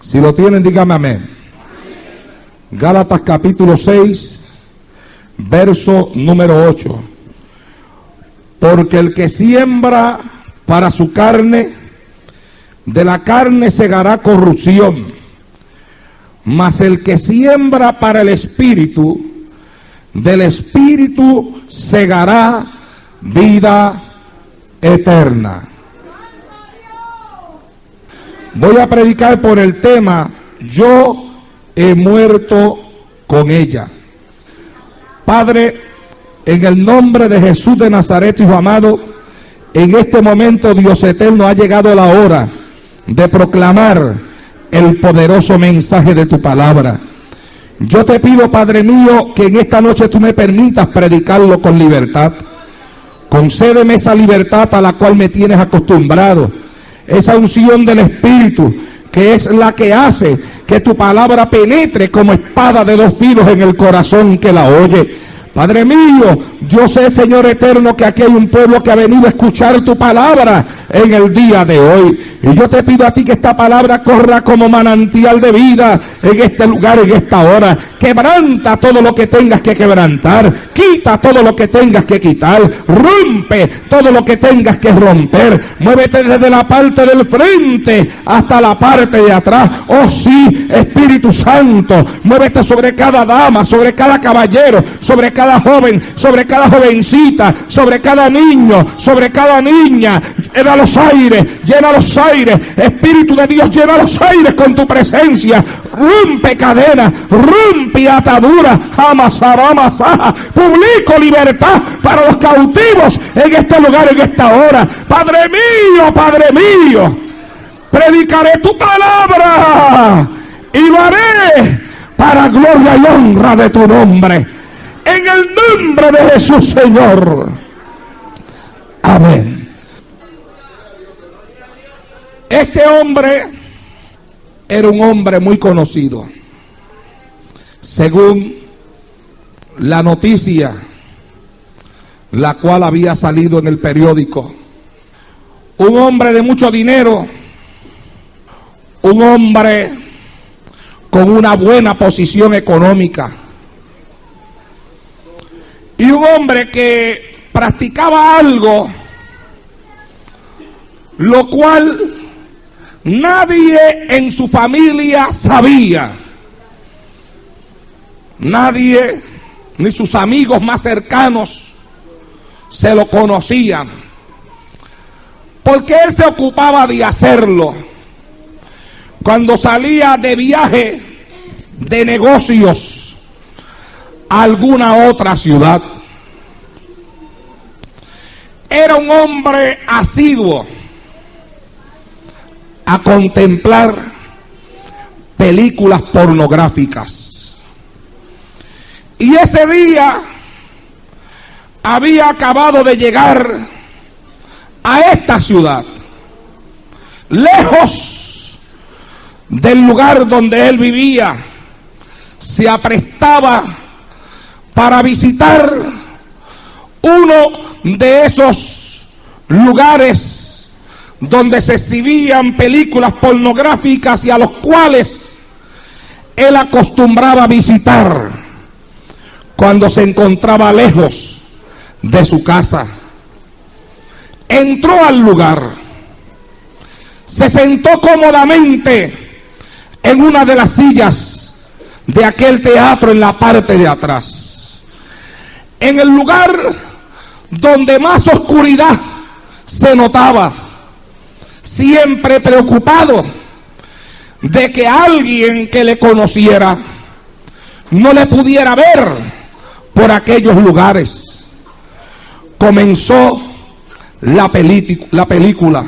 Si lo tienen, dígame amén. Gálatas capítulo 6, verso número 8. Porque el que siembra para su carne, de la carne segará corrupción, mas el que siembra para el Espíritu, del Espíritu segará vida eterna. Voy a predicar por el tema: yo he muerto con ella. Padre, en el nombre de Jesús de Nazaret, Hijo amado, en este momento, Dios eterno, ha llegado la hora de proclamar el poderoso mensaje de tu palabra. Yo te pido, Padre mío, que en esta noche tú me permitas predicarlo con libertad. Concédeme esa libertad a la cual me tienes acostumbrado, esa unción del Espíritu, que es la que hace que tu palabra penetre como espada de dos filos en el corazón que la oye. Padre mío, yo sé, Señor eterno, que aquí hay un pueblo que ha venido a escuchar tu palabra en el día de hoy. Y yo te pido a ti que esta palabra corra como manantial de vida en este lugar, en esta hora. Quebranta todo lo que tengas que quebrantar. Quita todo lo que tengas que quitar. Rompe todo lo que tengas que romper. Muévete desde la parte del frente hasta la parte de atrás. Oh sí, Espíritu Santo, muévete sobre cada dama, sobre cada caballero, sobre cada joven, sobre cada jovencita, sobre cada niño, sobre cada niña. Llena los aires, llena los aires. Espíritu de Dios, llena los aires con tu presencia. Rompe cadenas, rompe ataduras. Amasaramasá. Publico libertad para los cautivos en este lugar, en esta hora. Padre mío, predicaré tu palabra y lo haré para gloria y honra de tu nombre. En el nombre de Jesús, Señor. Amén. Este hombre era un hombre muy conocido, según la noticia la cual había salido en el periódico. Un hombre de mucho dinero, un hombre con una buena posición económica, y un hombre que practicaba algo lo cual nadie en su familia sabía. Nadie, ni sus amigos más cercanos, se lo conocían, porque él se ocupaba de hacerlo. Cuando salía de viaje de negocios a alguna otra ciudad, era un hombre asiduo a contemplar películas pornográficas. Y ese día había acabado de llegar a esta ciudad, lejos del lugar donde él vivía. Se aprestaba para visitar uno de esos lugares donde se exhibían películas pornográficas y a los cuales él acostumbraba visitar cuando se encontraba lejos de su casa. Entró al lugar, se sentó cómodamente en una de las sillas de aquel teatro en la parte de atrás, en el lugar donde más oscuridad se notaba, siempre preocupado de que alguien que le conociera no le pudiera ver por aquellos lugares. Comenzó la película.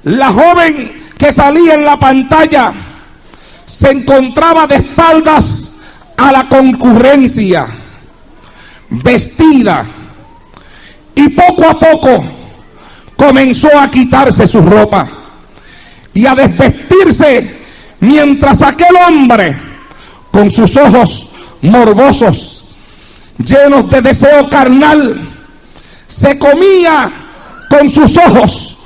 La joven que salía en la pantalla se encontraba de espaldas a la concurrencia, vestida, y poco a poco comenzó a quitarse su ropa y a desvestirse, mientras aquel hombre, con sus ojos morbosos, llenos de deseo carnal, se comía con sus ojos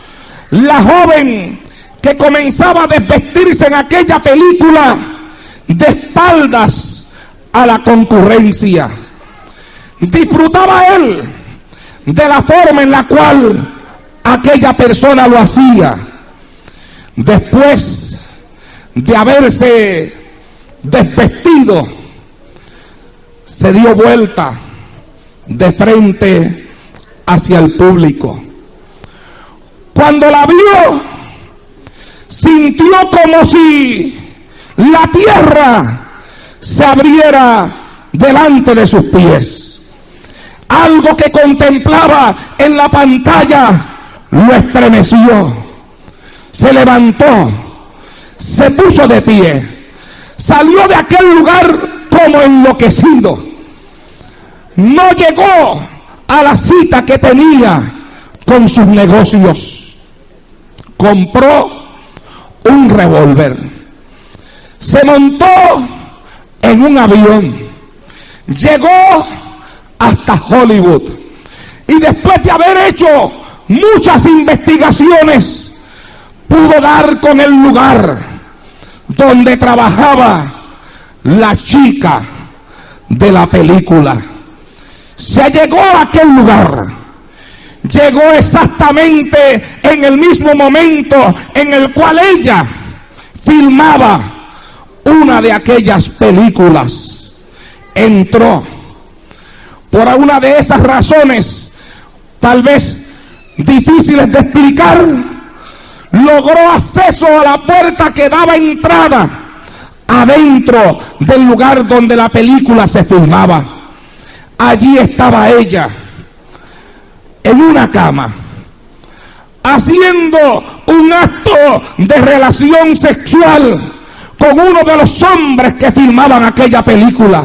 la joven que comenzaba a desvestirse en aquella película de espaldas a la concurrencia. Disfrutaba él de la forma en la cual aquella persona lo hacía. Después de haberse desvestido, se dio vuelta de frente hacia el público. Cuando la vio, sintió como si la tierra se abriera delante de sus pies. Algo que contemplaba en la pantalla lo estremeció. Se levantó, se puso de pie, salió de aquel lugar como enloquecido. No llegó a la cita que tenía con sus negocios. Compró un revólver, se montó en un avión, llegó hasta Hollywood y después de haber hecho muchas investigaciones, pudo dar con el lugar donde trabajaba la chica de la película. Se llegó a aquel lugar, llegó exactamente en el mismo momento en el cual ella filmaba una de aquellas películas. Entró. Por una de esas razones, tal vez difíciles de explicar, logró acceso a la puerta que daba entrada adentro del lugar donde la película se filmaba. Allí estaba ella, en una cama, haciendo un acto de relación sexual con uno de los hombres que filmaban aquella película.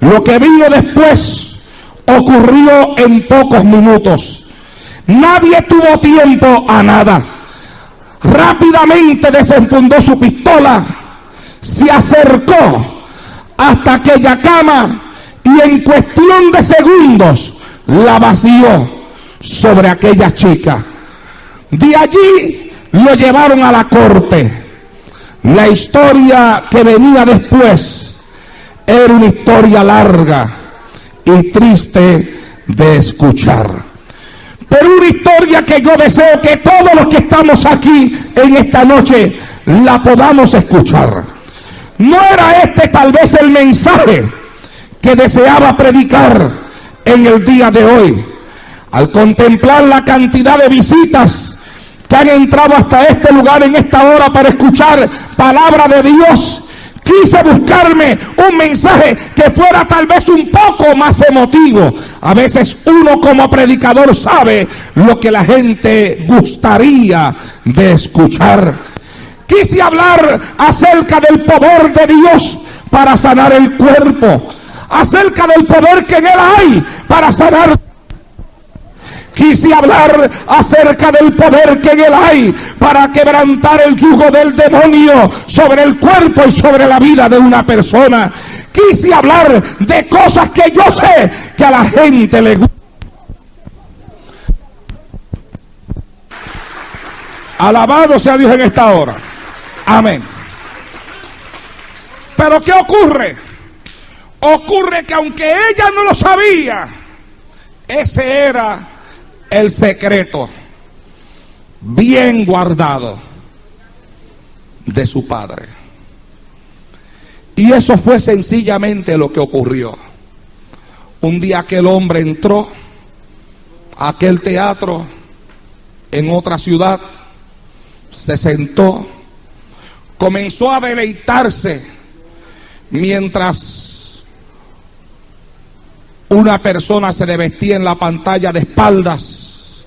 Lo que vino después ocurrió en pocos minutos. Nadie tuvo tiempo a nada. Rápidamente desenfundó su pistola, se acercó hasta aquella cama y en cuestión de segundos la vació sobre aquella chica. De allí lo llevaron a la corte. La historia que venía después era una historia larga y triste de escuchar, pero una historia que yo deseo que todos los que estamos aquí en esta noche la podamos escuchar. No era este tal vez el mensaje que deseaba predicar en el día de hoy. Al contemplar la cantidad de visitas que han entrado hasta este lugar en esta hora para escuchar palabra de Dios, quise buscarme un mensaje que fuera tal vez un poco más emotivo. A veces uno como predicador sabe lo que la gente gustaría de escuchar. Quise hablar acerca del poder de Dios para sanar el cuerpo, acerca del poder que en él hay para sanar. Quise hablar acerca del poder que en él hay para quebrantar el yugo del demonio sobre el cuerpo y sobre la vida de una persona. Quise hablar de cosas que yo sé que a la gente le gusta. Alabado sea Dios en esta hora. Amén. Pero ¿qué ocurre? Ocurre que aunque ella no lo sabía, ese era el secreto bien guardado de su padre. Y eso fue sencillamente lo que ocurrió. Un día aquel hombre entró a aquel teatro en otra ciudad, se sentó, comenzó a deleitarse mientras una persona se desvestía en la pantalla de espaldas.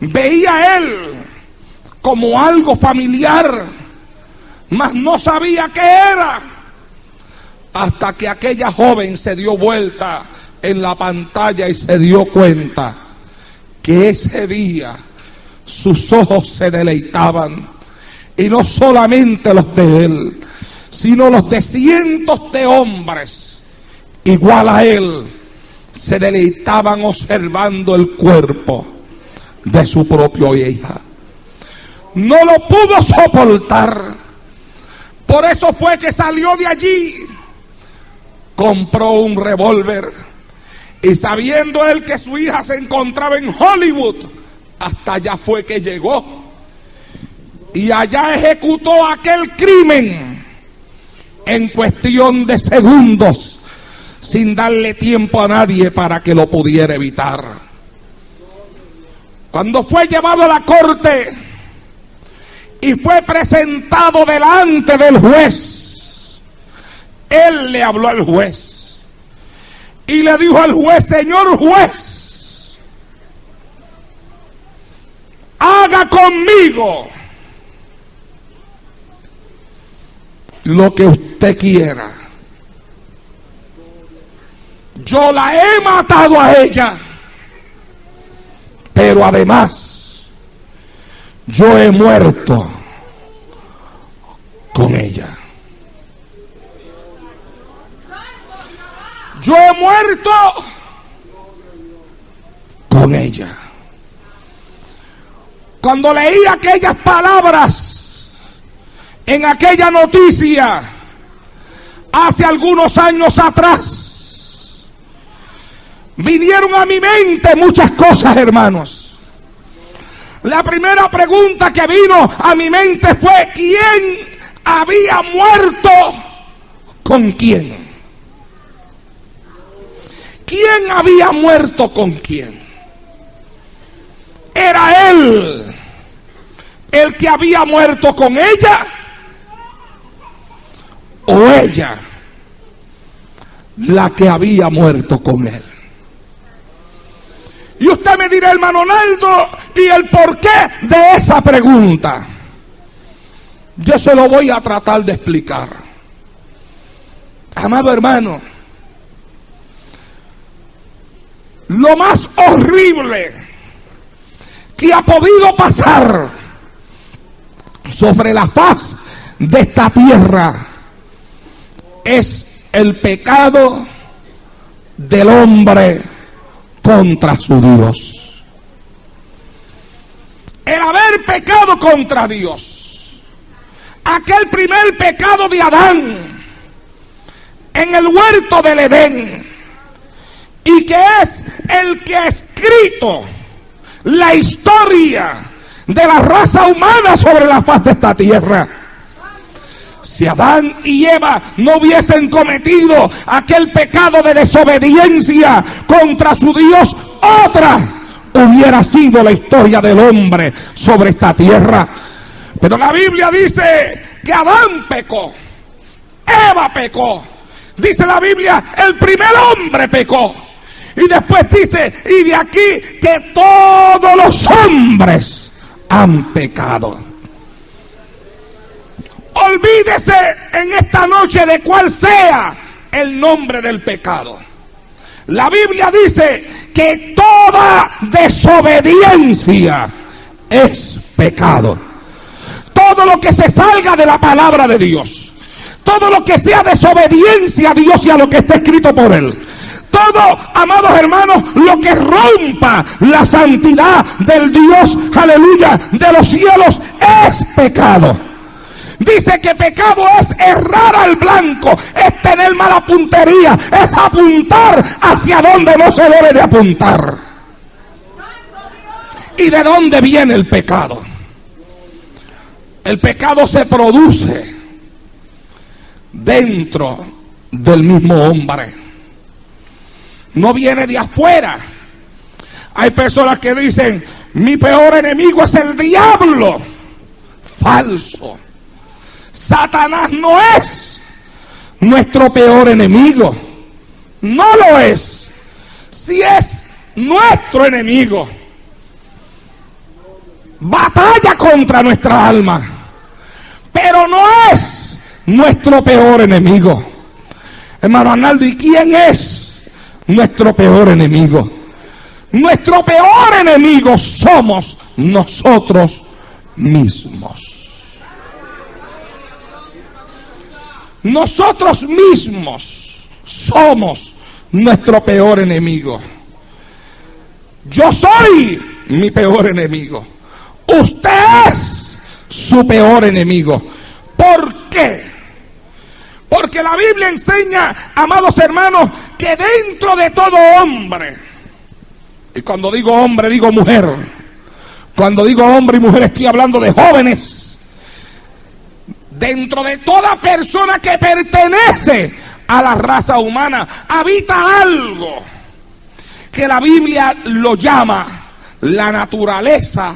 Veía él como algo familiar, mas no sabía qué era, hasta que aquella joven se dio vuelta en la pantalla y se dio cuenta que ese día sus ojos se deleitaban, y no solamente los de él, sino los de cientos de hombres igual a él, se deleitaban observando el cuerpo de su propia hija. no lo pudo soportar. Por eso fue que salió de allí, compró un revólver y sabiendo él que su hija se encontraba en Hollywood, hasta allá fue que llegó y allá ejecutó aquel crimen en cuestión de segundos, sin darle tiempo a nadie para que lo pudiera evitar. Cuando fue llevado a la corte y fue presentado delante del juez, él le habló al juez y le dijo al juez: señor juez, haga conmigo lo que usted quiera. Yo la he matado a ella, pero además yo he muerto con ella. Yo he muerto con ella. Cuando leí aquellas palabras en aquella noticia hace algunos años atrás, vinieron a mi mente muchas cosas, hermanos. La primera pregunta que vino a mi mente fue: ¿quién había muerto con quién? ¿Quién había muerto con quién? ¿Era él el que había muerto con ella? ¿O ella la que había muerto con él? Y usted me dirá, hermano Naldo, ¿y el porqué de esa pregunta? Yo se lo voy a tratar de explicar. Amado hermano, lo más horrible que ha podido pasar sobre la faz de esta tierra es el pecado del hombre contra su Dios. El haber pecado contra Dios. Aquel primer pecado de Adán en el huerto del Edén, y que es el que ha escrito la historia de la raza humana sobre la faz de esta tierra. Si Adán y Eva no hubiesen cometido aquel pecado de desobediencia contra su Dios, otra hubiera sido la historia del hombre sobre esta tierra. Pero la Biblia dice que Adán pecó, Eva pecó. Dice la Biblia, el primer hombre pecó. Y después dice, y de aquí que todos los hombres han pecado. Olvídese en esta noche de cuál sea el nombre del pecado. La Biblia dice que toda desobediencia es pecado. Todo lo que se salga de la palabra de Dios, todo lo que sea desobediencia a Dios y a lo que está escrito por Él, todo, amados hermanos, lo que rompa la santidad del Dios, aleluya, de los cielos, es pecado. Dice que pecado es errar al blanco, es tener mala puntería, es apuntar hacia donde no se debe de apuntar. ¿Y de dónde viene el pecado? El pecado se produce dentro del mismo hombre. No viene de afuera. Hay personas que dicen, mi peor enemigo es el diablo. Falso. Satanás no es nuestro peor enemigo. No lo es. Si es nuestro enemigo. Batalla contra nuestra alma. Pero no es nuestro peor enemigo. Hermano Arnaldo, ¿y quién es nuestro peor enemigo? Nuestro peor enemigo somos nosotros mismos. Nosotros mismos somos nuestro peor enemigo. Yo soy mi peor enemigo. Usted es su peor enemigo. ¿Por qué? Porque la Biblia enseña, amados hermanos, que dentro de todo hombre, y cuando digo hombre digo mujer, cuando digo hombre y mujer estoy hablando de jóvenes, dentro de toda persona que pertenece a la raza humana habita algo que la Biblia lo llama la naturaleza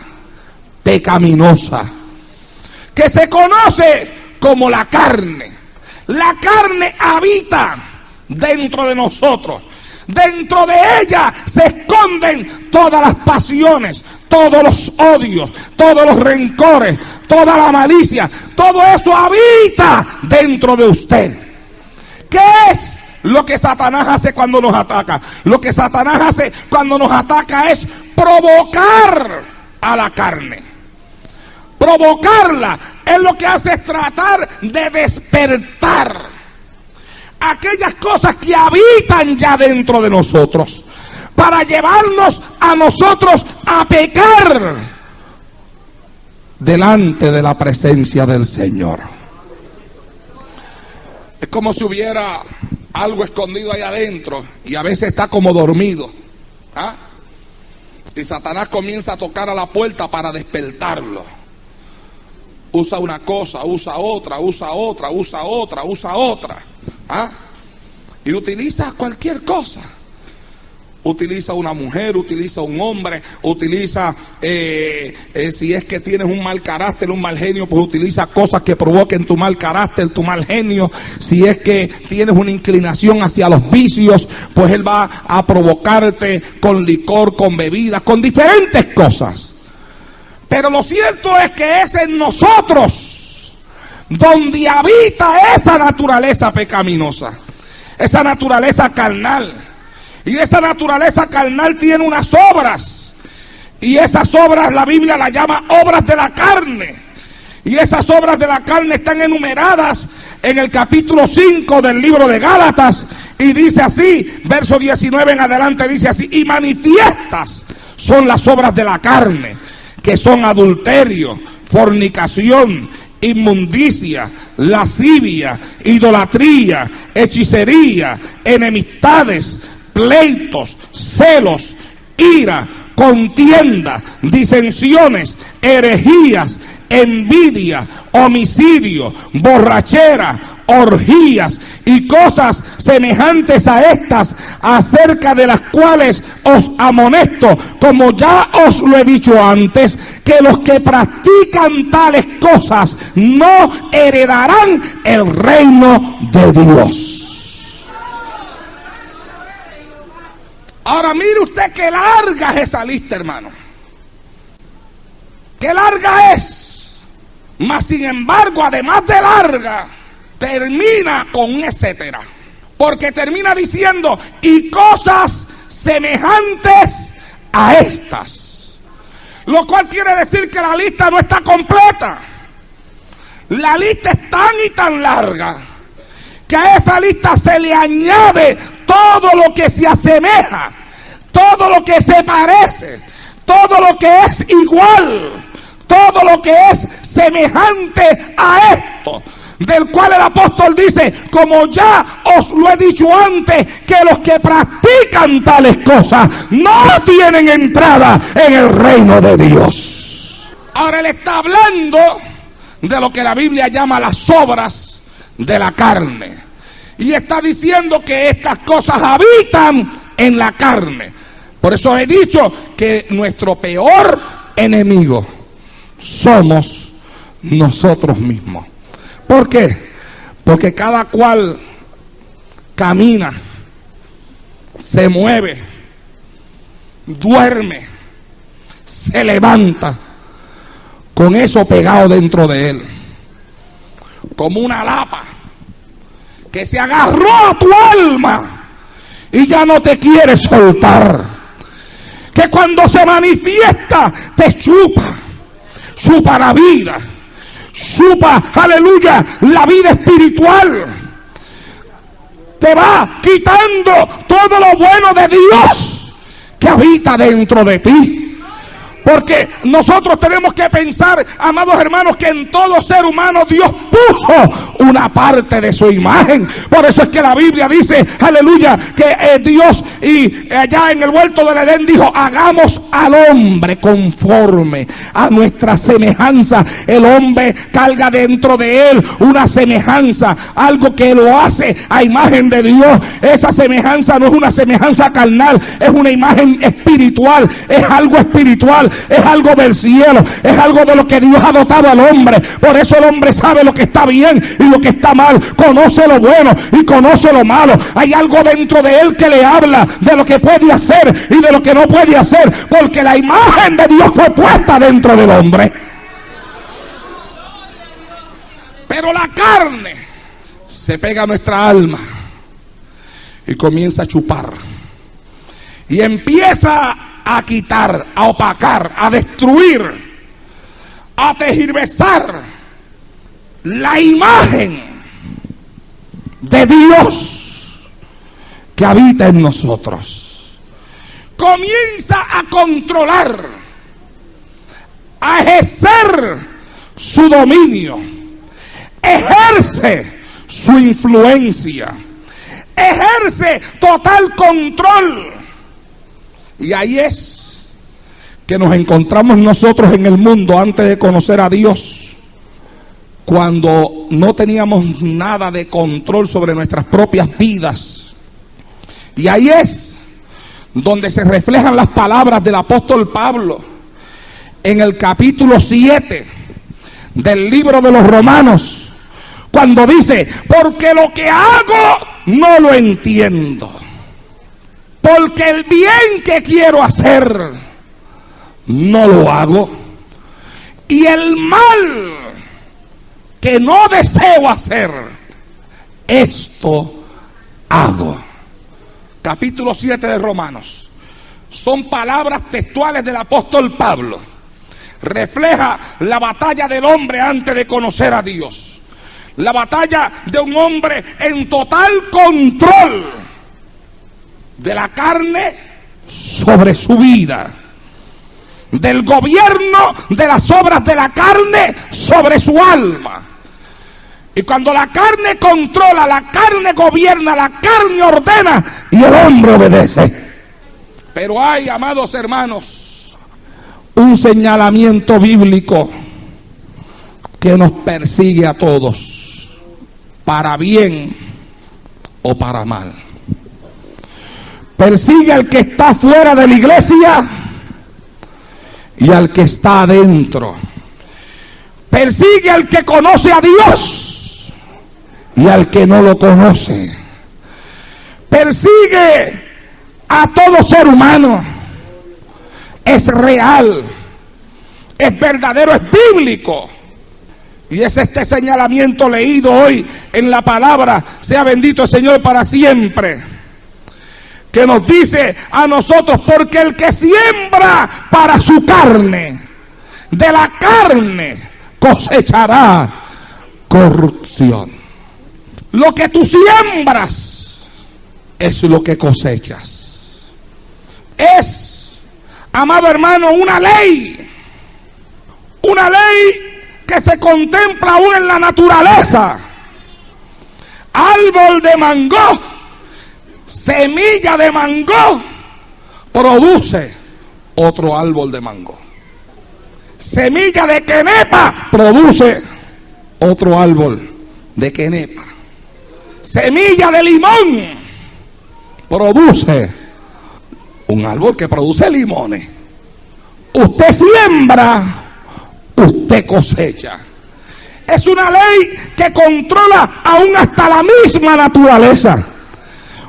pecaminosa, que se conoce como la carne. La carne habita dentro de nosotros. Dentro de ella se esconden todas las pasiones, todos los odios, todos los rencores, toda la malicia. Todo eso habita dentro de usted. ¿Qué es lo que Satanás hace cuando nos ataca? Lo que Satanás hace cuando nos ataca es provocar a la carne. Provocarla es lo que hace, es tratar de despertar aquellas cosas que habitan ya dentro de nosotros, para llevarnos a nosotros a pecar delante de la presencia del Señor. Es como si hubiera algo escondido ahí adentro y a veces está como dormido, ¿ah? Y Satanás comienza a tocar a la puerta para despertarlo. Usa una cosa, usa otra, usa otra, usa otra, usa otra, ¿ah? Y utiliza cualquier cosa. Utiliza una mujer, utiliza un hombre, utiliza, si es que tienes un mal carácter, un mal genio, pues utiliza cosas que provoquen tu mal carácter, tu mal genio. Si es que tienes una inclinación hacia los vicios, pues él va a provocarte con licor, con bebidas, con diferentes cosas. Pero lo cierto es que es en nosotros donde habita esa naturaleza pecaminosa, esa naturaleza carnal. Y esa naturaleza carnal tiene unas obras, y esas obras la Biblia las llama obras de la carne. Y esas obras de la carne están enumeradas en el capítulo 5 del libro de Gálatas, y dice así, verso 19 en adelante, dice así: y manifiestas son las obras de la carne, que son adulterio, fornicación, inmundicia, lascivia, idolatría, hechicería, enemistades, pleitos, celos, ira, contienda, disensiones, herejías, envidia, homicidio, borrachera, orgías y cosas semejantes a estas, acerca de las cuales os amonesto, como ya os lo he dicho antes, que los que practican tales cosas no heredarán el reino de Dios. Ahora mire usted qué larga es esa lista, hermano. Qué larga es. Mas sin embargo, además de larga, termina con un etcétera. Porque termina diciendo: y cosas semejantes a estas. Lo cual quiere decir que la lista no está completa. La lista es tan y tan larga que a esa lista se le añade todo lo que se asemeja, todo lo que se parece, todo lo que es igual, todo lo que es semejante a esto, del cual el apóstol dice: como ya os lo he dicho antes, que los que practican tales cosas no tienen entrada en el reino de Dios. Ahora él está hablando de lo que la Biblia llama las obras de la carne, y está diciendo que estas cosas habitan en la carne. Por eso he dicho que nuestro peor enemigo somos nosotros mismos. ¿Por qué? Porque cada cual camina, se mueve, duerme, se levanta con eso pegado dentro de él, como una lapa que se agarró a tu alma y ya no te quiere soltar, que cuando se manifiesta te chupa la vida, chupa, aleluya, la vida espiritual, te va quitando todo lo bueno de Dios que habita dentro de ti. Porque nosotros tenemos que pensar, amados hermanos, que en todo ser humano Dios puso una parte de su imagen. Por eso es que la Biblia dice, aleluya, que Dios y allá en el huerto del Edén dijo, hagamos al hombre conforme a nuestra semejanza. El hombre carga dentro de él una semejanza, algo que lo hace a imagen de Dios. Esa semejanza no es una semejanza carnal, es una imagen espiritual, es algo espiritual, es algo del cielo, es algo de lo que Dios ha dotado al hombre. Por eso el hombre sabe lo que está bien y lo que está mal, conoce lo bueno y conoce lo malo. Hay algo dentro de él que le habla de lo que puede hacer y de lo que no puede hacer, porque la imagen de Dios fue puesta dentro del hombre. Pero la carne se pega a nuestra alma y comienza a chupar y empieza a quitar, a opacar, a destruir, a tergiversar la imagen de Dios que habita en nosotros. Comienza a controlar, a ejercer su dominio, ejerce su influencia, ejerce total control. Y ahí es que nos encontramos nosotros en el mundo antes de conocer a Dios, cuando no teníamos nada de control sobre nuestras propias vidas. Y ahí es donde se reflejan las palabras del apóstol Pablo en el capítulo 7 del libro de los Romanos, cuando dice, porque lo que hago no lo entiendo, porque el bien que quiero hacer no lo hago, y el mal que no deseo hacer, esto hago. Capítulo 7 de Romanos. Son palabras textuales del apóstol Pablo. Refleja la batalla del hombre antes de conocer a Dios. La batalla de un hombre en total control de la carne sobre su vida, del gobierno de las obras de la carne sobre su alma. Y cuando la carne controla, la carne gobierna, la carne ordena y el hombre obedece. Pero hay, amados hermanos, un señalamiento bíblico que nos persigue a todos, para bien o para mal. Persigue al que está fuera de la iglesia y al que está adentro. Persigue al que conoce a Dios y al que no lo conoce. Persigue a todo ser humano. Es real, es verdadero, es bíblico. Y es este señalamiento leído hoy en la palabra, sea bendito el Señor para siempre, que nos dice a nosotros, porque el que siembra para su carne, de la carne cosechará corrupción. Lo que tú siembras es lo que cosechas. Es, amado hermano, una ley que se contempla aún en la naturaleza. Árbol de mango, semilla de mango, produce otro árbol de mango. Semilla de quenepa, produce otro árbol de quenepa. Semilla de limón, produce un árbol que produce limones. Usted siembra, usted cosecha. Es una ley que controla aún hasta la misma naturaleza.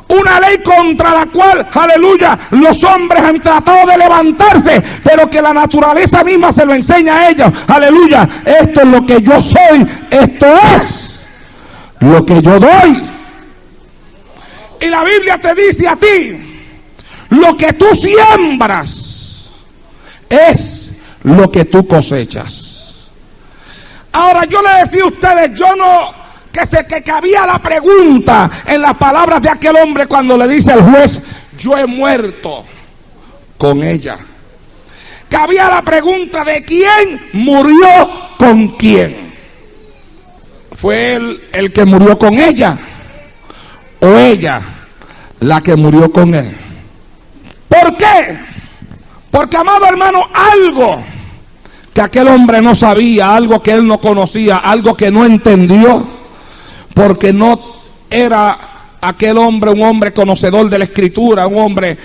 Una ley contra la cual, aleluya, los hombres han tratado de levantarse, pero que la naturaleza misma se lo enseña a ellos. Aleluya, esto es lo que yo soy, esto es lo que yo doy. Y la Biblia te dice a ti, lo que tú siembras es lo que tú cosechas. Ahora yo le decía a ustedes, yo no, que cabía la pregunta en las palabras de aquel hombre cuando le dice al juez, yo he muerto con ella. cabía la pregunta de quién murió con quién. ¿Fue él el que murió con ella o ella la que murió con él? ¿Por qué? Porque, amado hermano, algo que aquel hombre no sabía, algo que él no conocía, algo que no entendió, porque no era aquel hombre un hombre conocedor de la Escritura, un hombre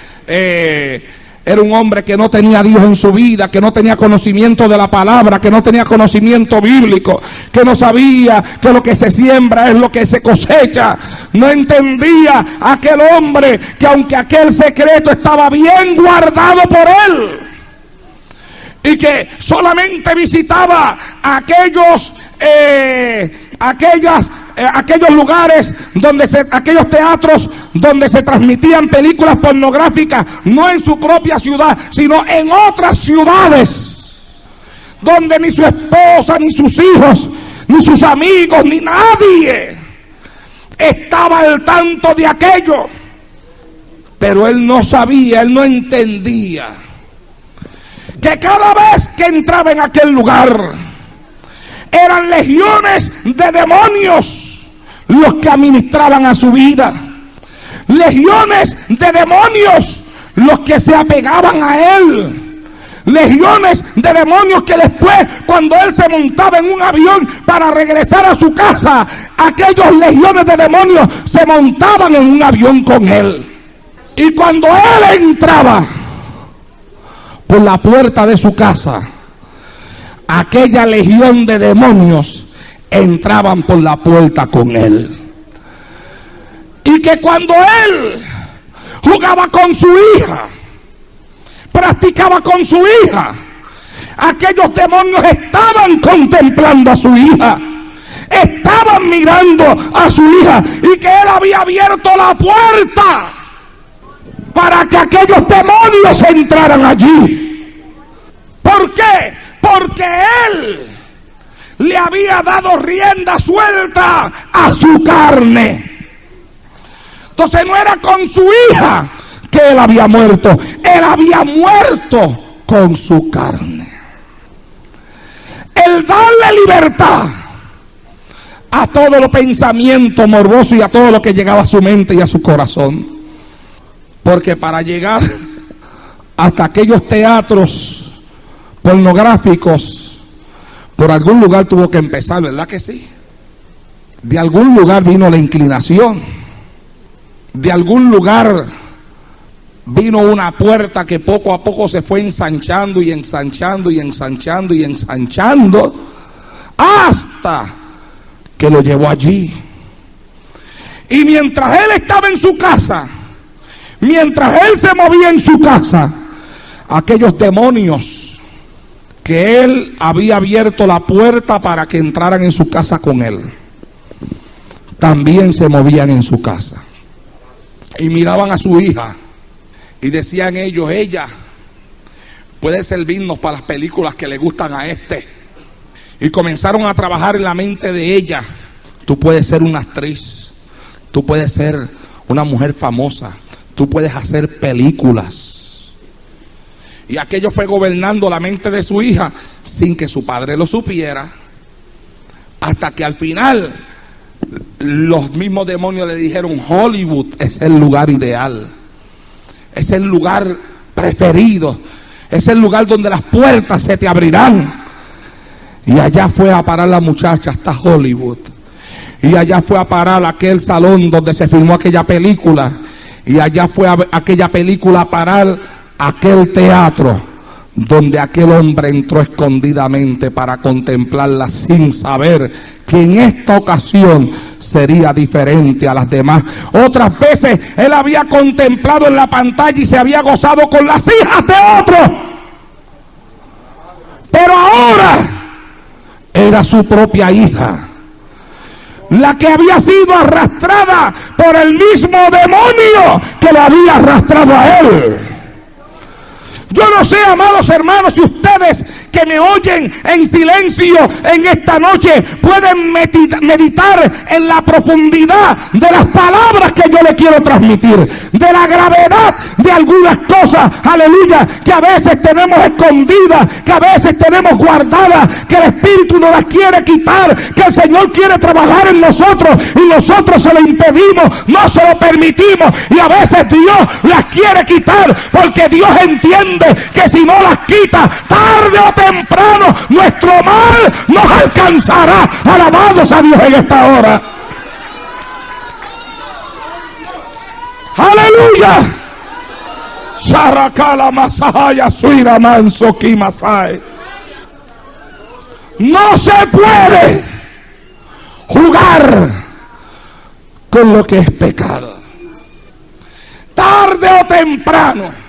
era un hombre que no tenía a Dios en su vida, que no tenía conocimiento de la palabra, que no tenía conocimiento bíblico, que no sabía que lo que se siembra es lo que se cosecha. No entendía aquel hombre que aunque aquel secreto estaba bien guardado por él, y que solamente visitaba aquellos lugares aquellos teatros donde se transmitían películas pornográficas, no en su propia ciudad, sino en otras ciudades, donde ni su esposa, ni sus hijos, ni sus amigos, ni nadie estaba al tanto de aquello. Pero él no sabía, él no entendía que cada vez que entraba en aquel lugar eran legiones de demonios los que administraban a su vida, legiones de demonios los que se apegaban a él, legiones de demonios que después, cuando él se montaba en un avión para regresar a su casa, aquellos legiones de demonios se montaban en un avión con él. Y cuando él entraba por la puerta de su casa, aquella legión de demonios entraban por la puerta con él. Y que cuando él jugaba con su hija, practicaba con su hija, aquellos demonios estaban contemplando a su hija, estaban mirando a su hija, y que él había abierto la puerta para que aquellos demonios entraran allí. ¿Por qué? Porque él le había dado rienda suelta a su carne. Entonces no era con su hija que él había muerto, él había muerto con su carne. El darle libertad a todo lo pensamiento morboso y a todo lo que llegaba a su mente y a su corazón. Porque para llegar hasta aquellos teatros pornográficos, por algún lugar tuvo que empezar, ¿verdad que sí? De algún lugar vino la inclinación, de algún lugar vino una puerta que poco a poco se fue ensanchando y ensanchando y ensanchando y ensanchando, hasta que lo llevó allí. Y mientras él estaba en su casa, mientras él se movía en su casa, aquellos demonios que él había abierto la puerta para que entraran en su casa con él, también se movían en su casa. Y miraban a su hija y decían ellos: ella puede servirnos para las películas que le gustan a este. Y comenzaron a trabajar en la mente de ella: tú puedes ser una actriz, tú puedes ser una mujer famosa, tú puedes hacer películas. Y aquello fue gobernando la mente de su hija sin que su padre lo supiera, hasta que al final los mismos demonios le dijeron: Hollywood es el lugar ideal, es el lugar preferido, es el lugar donde las puertas se te abrirán. Y allá fue a parar la muchacha hasta Hollywood, y allá fue a parar aquel salón donde se filmó aquella película, y allá fue a aquella película a parar aquel teatro donde aquel hombre entró escondidamente para contemplarla, sin saber que en esta ocasión sería diferente a las demás. Otras veces él había contemplado en la pantalla y se había gozado con las hijas de otros, pero ahora era su propia hija la que había sido arrastrada por el mismo demonio que lo había arrastrado a él. Yo no sé, amados hermanos, si ustedes que me oyen en silencio en esta noche pueden meditar en la profundidad de las palabras que yo le quiero transmitir, de la gravedad de algunas cosas, aleluya, que a veces tenemos escondidas, que a veces tenemos guardadas, que el Espíritu no las quiere quitar, que el Señor quiere trabajar en nosotros y nosotros se lo impedimos, no se lo permitimos, y a veces Dios las quiere quitar porque Dios entiende que si no las quita, tarde o temprano nuestro mal nos alcanzará. Alabados a Dios en esta hora. Aleluya. Sharakala Masaya Suira Manso Kimasai. No se puede jugar con lo que es pecado. Tarde o temprano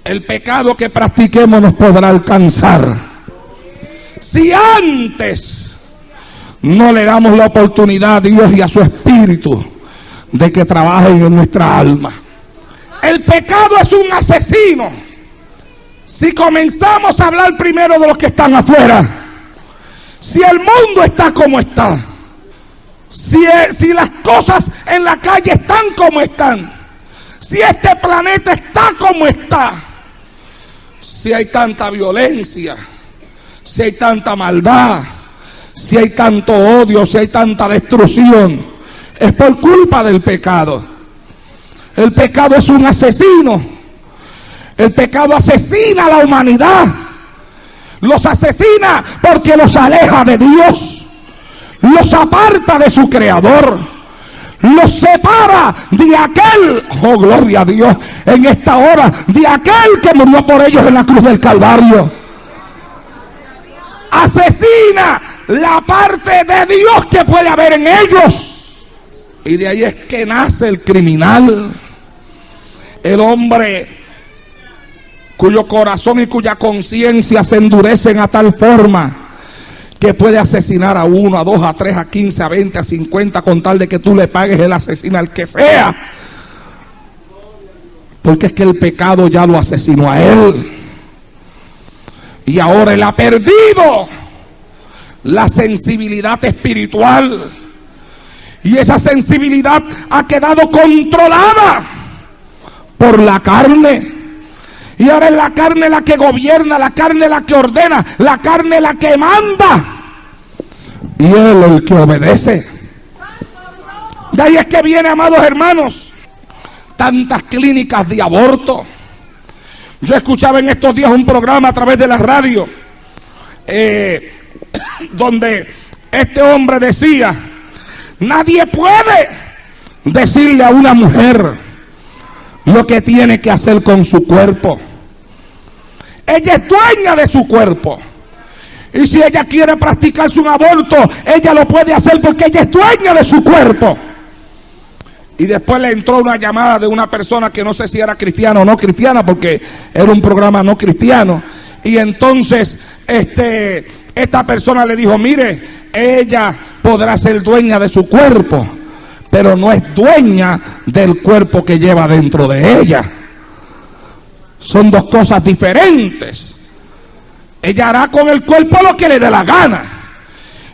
el pecado que practiquemos nos podrá alcanzar. Si antes no le damos la oportunidad a Dios y a su Espíritu de que trabajen en nuestra alma. El pecado es un asesino. Si comenzamos a hablar primero de los que están afuera, si el mundo está como está, si las cosas en la calle están como están, si este planeta está como está, si hay tanta violencia, si hay tanta maldad, si hay tanto odio, si hay tanta destrucción, es por culpa del pecado. El pecado es un asesino. El pecado asesina a la humanidad. Los asesina porque los aleja de Dios, los aparta de su Creador, los separa de aquel, oh gloria a Dios, en esta hora, de aquel que murió por ellos en la cruz del Calvario. Asesina la parte de Dios que puede haber en ellos, y de ahí es que nace el criminal, el hombre cuyo corazón y cuya conciencia se endurecen a tal forma que puede asesinar a 1, a 2, a 3, a 15, a 20, a 50 con tal de que tú le pagues el asesino al que sea, porque es que el pecado ya lo asesinó a él y ahora él ha perdido la sensibilidad espiritual y esa sensibilidad ha quedado controlada por la carne. Y ahora es la carne la que gobierna, la carne la que ordena, la carne la que manda. Y él el que obedece. De ahí es que viene, amados hermanos, tantas clínicas de aborto. Yo escuchaba en estos días un programa a través de la radio, donde este hombre decía, nadie puede decirle a una mujer lo que tiene que hacer con su cuerpo. Ella es dueña de su cuerpo. Y si ella quiere practicarse un aborto, ella lo puede hacer porque ella es dueña de su cuerpo. Y después le entró una llamada de una persona que no sé si era cristiana o no cristiana, porque era un programa no cristiano. Y entonces esta persona le dijo, mire, ella podrá ser dueña de su cuerpo, pero no es dueña del cuerpo que lleva dentro de ella. Son dos cosas diferentes. Ella hará con el cuerpo lo que le dé la gana.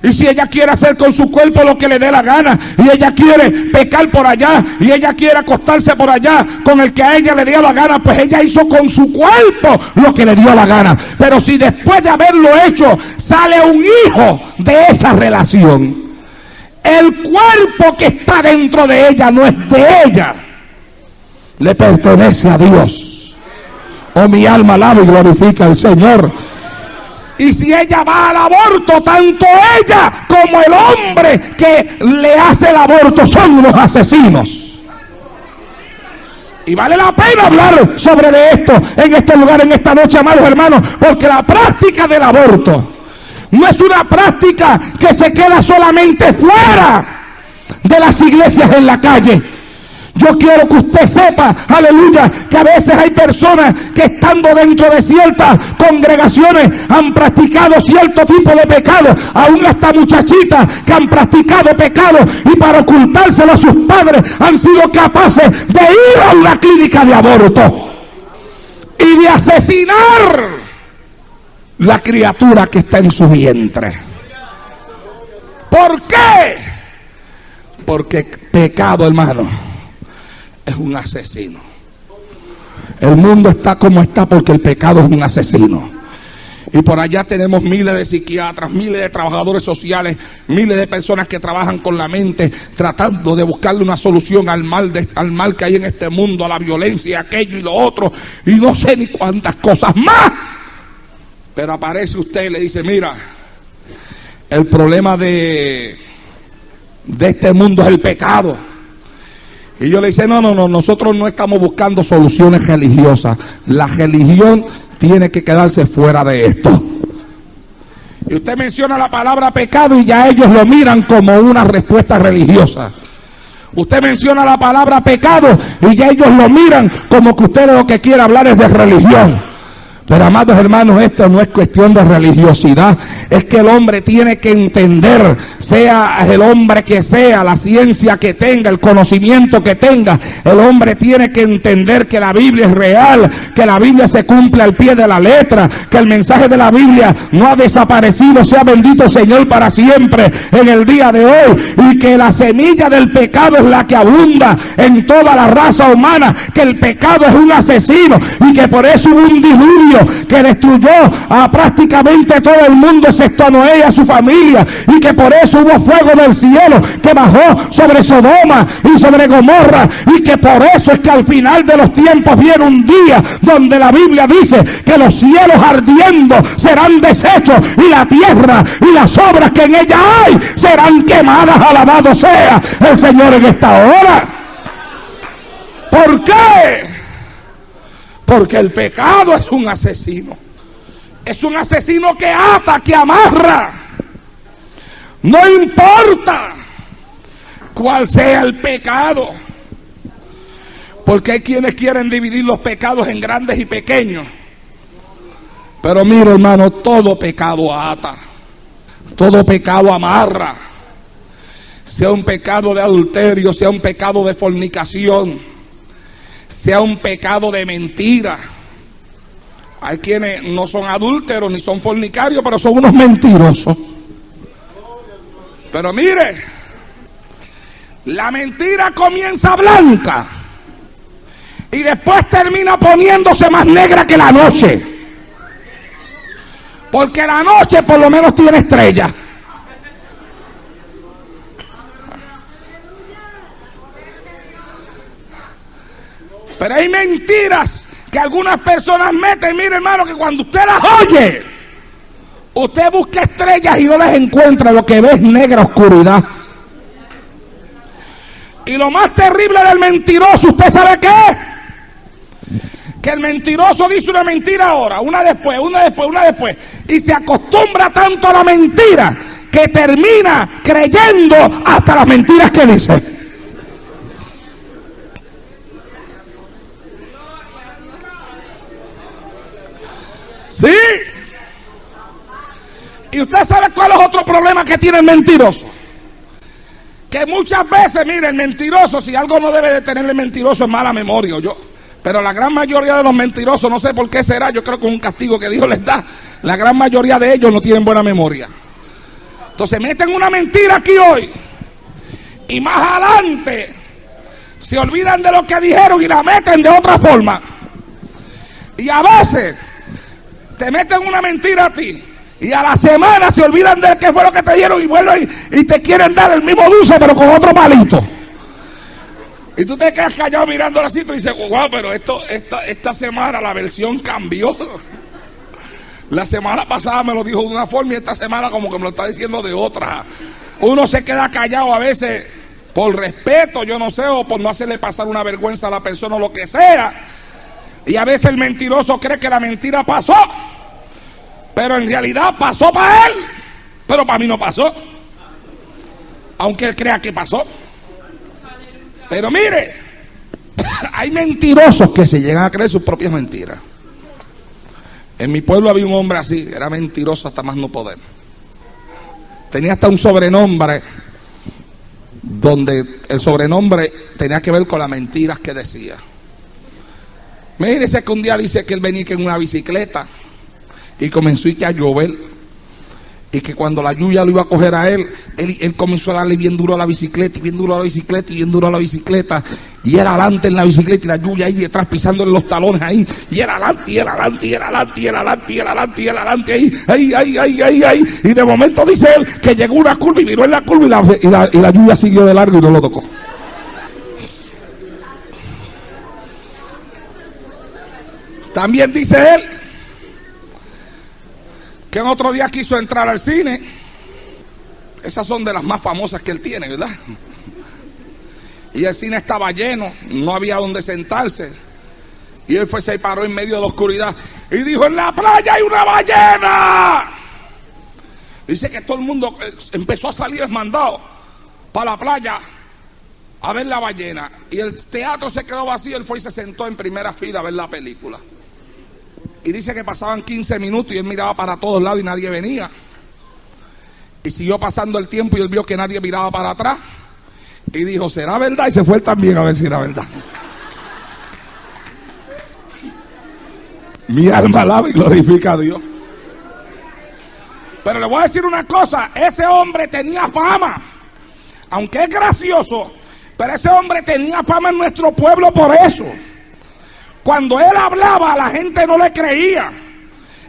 Y si ella quiere hacer con su cuerpo lo que le dé la gana, y ella quiere pecar por allá, y ella quiere acostarse por allá con el que a ella le dio la gana, pues ella hizo con su cuerpo lo que le dio la gana. Pero si después de haberlo hecho sale un hijo de esa relación, el cuerpo que está dentro de ella no es de ella, le pertenece a Dios. Oh, mi alma alaba y glorifica al Señor. Y si ella va al aborto, tanto ella como el hombre que le hace el aborto son unos asesinos. Y vale la pena hablar sobre de esto en este lugar, en esta noche, amados hermanos, porque la práctica del aborto no es una práctica que se queda solamente fuera de las iglesias en la calle. Yo quiero que usted sepa, aleluya, que a veces hay personas que estando dentro de ciertas congregaciones han practicado cierto tipo de pecado, aún hasta muchachitas que han practicado pecado y para ocultárselo a sus padres han sido capaces de ir a una clínica de aborto y de asesinar la criatura que está en su vientre. ¿Por qué? Porque pecado, hermano, es un asesino. El mundo está como está porque el pecado es un asesino. Y por allá tenemos miles de psiquiatras, miles de trabajadores sociales, miles de personas que trabajan con la mente, tratando de buscarle una solución al mal que hay en este mundo, a la violencia, aquello y lo otro, y no sé ni cuántas cosas más. Pero aparece usted y le dice, mira, el problema de este mundo es el pecado. Y yo le dice, no, nosotros no estamos buscando soluciones religiosas. La religión tiene que quedarse fuera de esto. Y usted menciona la palabra pecado y ya ellos lo miran como una respuesta religiosa. Usted menciona la palabra pecado y ya ellos lo miran como que usted lo que quiere hablar es de religión. Pero amados hermanos, esto no es cuestión de religiosidad, es que el hombre tiene que entender, sea el hombre que sea, la ciencia que tenga, el conocimiento que tenga, el hombre tiene que entender que la Biblia es real, que la Biblia se cumple al pie de la letra, que el mensaje de la Biblia no ha desaparecido, sea bendito Señor para siempre en el día de hoy, y que la semilla del pecado es la que abunda en toda la raza humana, que el pecado es un asesino y que por eso hubo un diluvio que destruyó a prácticamente todo el mundo excepto a Noé y a su familia, y que por eso hubo fuego del cielo que bajó sobre Sodoma y sobre Gomorra, y que por eso es que al final de los tiempos viene un día donde la Biblia dice que los cielos ardiendo serán deshechos y la tierra y las obras que en ella hay serán quemadas. Alabado sea el Señor en esta hora. ¿Por qué? Porque el pecado es un asesino. Es un asesino que ata, que amarra. No importa cuál sea el pecado. Porque hay quienes quieren dividir los pecados en grandes y pequeños. Pero mira, hermano, todo pecado ata. Todo pecado amarra. Sea un pecado de adulterio, sea un pecado de fornicación, sea un pecado de mentira. Hay quienes no son adúlteros ni son fornicarios, pero son unos mentirosos. Pero mire, la mentira comienza blanca y después termina poniéndose más negra que la noche, porque la noche por lo menos tiene estrellas. Pero hay mentiras que algunas personas meten. Mire, hermano, que cuando usted las oye, usted busca estrellas y no las encuentra. Lo que ve es negra oscuridad. Y lo más terrible del mentiroso, ¿usted sabe qué es? Que el mentiroso dice una mentira ahora, una después, y se acostumbra tanto a la mentira que termina creyendo hasta las mentiras que dice. Sí. Y usted sabe cuál es otro problema que tiene el mentiroso. Que muchas veces, mire, el mentiroso, si algo no debe de tener el mentiroso es mala memoria, pero la gran mayoría de los mentirosos, no sé por qué será, yo creo que es un castigo que Dios les da. La gran mayoría de ellos no tienen buena memoria. Entonces meten una mentira aquí hoy y más adelante se olvidan de lo que dijeron y la meten de otra forma. Y a veces te meten una mentira a ti y a la semana se olvidan de qué fue lo que te dieron y vuelven y te quieren dar el mismo dulce pero con otro palito. Y tú te quedas callado mirándolo así y tú dices, wow, pero esta semana la versión cambió. La semana pasada me lo dijo de una forma y esta semana como que me lo está diciendo de otra. Uno se queda callado a veces por respeto, yo no sé, o por no hacerle pasar una vergüenza a la persona o lo que sea. Y a veces el mentiroso cree que la mentira pasó, pero en realidad pasó para él, pero para mí no pasó, aunque él crea que pasó. Pero mire, hay mentirosos que se llegan a creer sus propias mentiras. En mi pueblo había un hombre así, era mentiroso hasta más no poder. Tenía hasta un sobrenombre, donde el sobrenombre tenía que ver con las mentiras que decía. Mírese que un día dice que él venía en una bicicleta y comenzó a llover. Y que cuando la lluvia lo iba a coger a él comenzó a darle bien duro a la bicicleta, y bien duro a la bicicleta, y bien duro a la bicicleta. Y era adelante en la bicicleta, y la lluvia ahí detrás pisándole los talones ahí. Y era adelante, y era adelante, y era adelante, y era adelante, y era adelante, y era adelante, ahí. Y de momento dice él que llegó una curva y miró en la curva, y la lluvia siguió de largo y no lo tocó. También dice él que en otro día quiso entrar al cine. Esas son de las más famosas que él tiene, ¿verdad? Y el cine estaba lleno, no había donde sentarse. Y él se paró en medio de la oscuridad y dijo: en la playa hay una ballena. Dice que todo el mundo empezó a salir desmandado para la playa a ver la ballena. Y el teatro se quedó vacío. Él fue y se sentó en primera fila a ver la película. Y dice que pasaban 15 minutos y él miraba para todos lados y nadie venía. Y siguió pasando el tiempo y él vio que nadie miraba para atrás. Y dijo: ¿será verdad? Y se fue él también a ver si era verdad. Mi alma alaba y glorifica a Dios. Pero le voy a decir una cosa: ese hombre tenía fama. Aunque es gracioso, pero ese hombre tenía fama en nuestro pueblo por eso. Cuando él hablaba, la gente no le creía.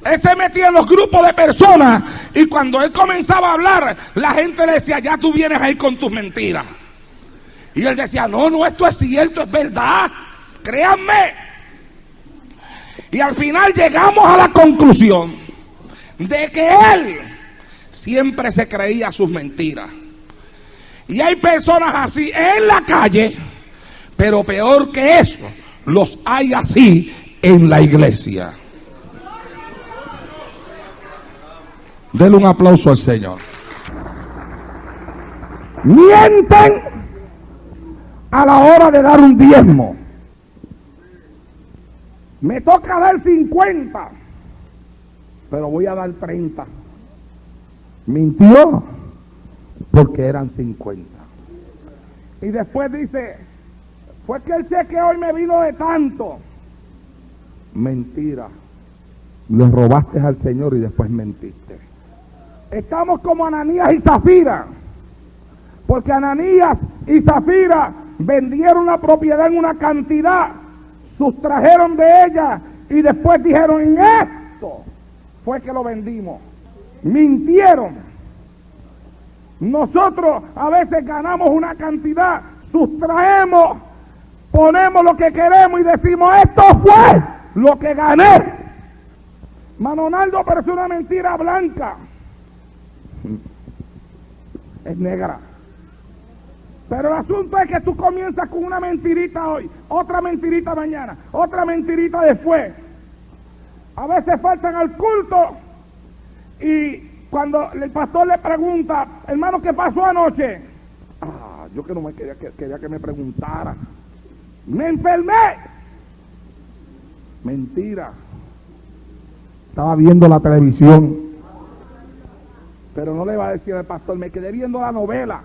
Él se metía en los grupos de personas y cuando él comenzaba a hablar, la gente le decía: ya tú vienes ahí con tus mentiras. Y él decía: no, esto es cierto, es verdad, créanme. Y al final llegamos a la conclusión de que él siempre se creía sus mentiras. Y hay personas así en la calle, pero peor que eso, los hay así en la iglesia. Denle un aplauso al Señor. Mienten a la hora de dar un diezmo. Me toca dar 50, pero voy a dar 30. Mintió porque eran 50. Y después dice: fue que el cheque hoy me vino de tanto. Mentira. Le robaste al Señor y después mentiste. Estamos como Ananías y Zafira, porque Ananías y Zafira vendieron la propiedad en una cantidad, sustrajeron de ella y después dijeron: en esto fue que lo vendimos. Mintieron. Nosotros a veces ganamos una cantidad, sustraemos, ponemos lo que queremos y decimos: esto fue lo que gané. Manonaldo, pero es una mentira blanca. Es negra. Pero el asunto es que tú comienzas con una mentirita hoy, otra mentirita mañana, otra mentirita después. A veces faltan al culto y cuando el pastor le pregunta: hermano, ¿qué pasó anoche? Yo que no me quería que me preguntara. Me enfermé. Mentira. Estaba viendo la televisión. Pero no le va a decir al pastor: me quedé viendo la novela.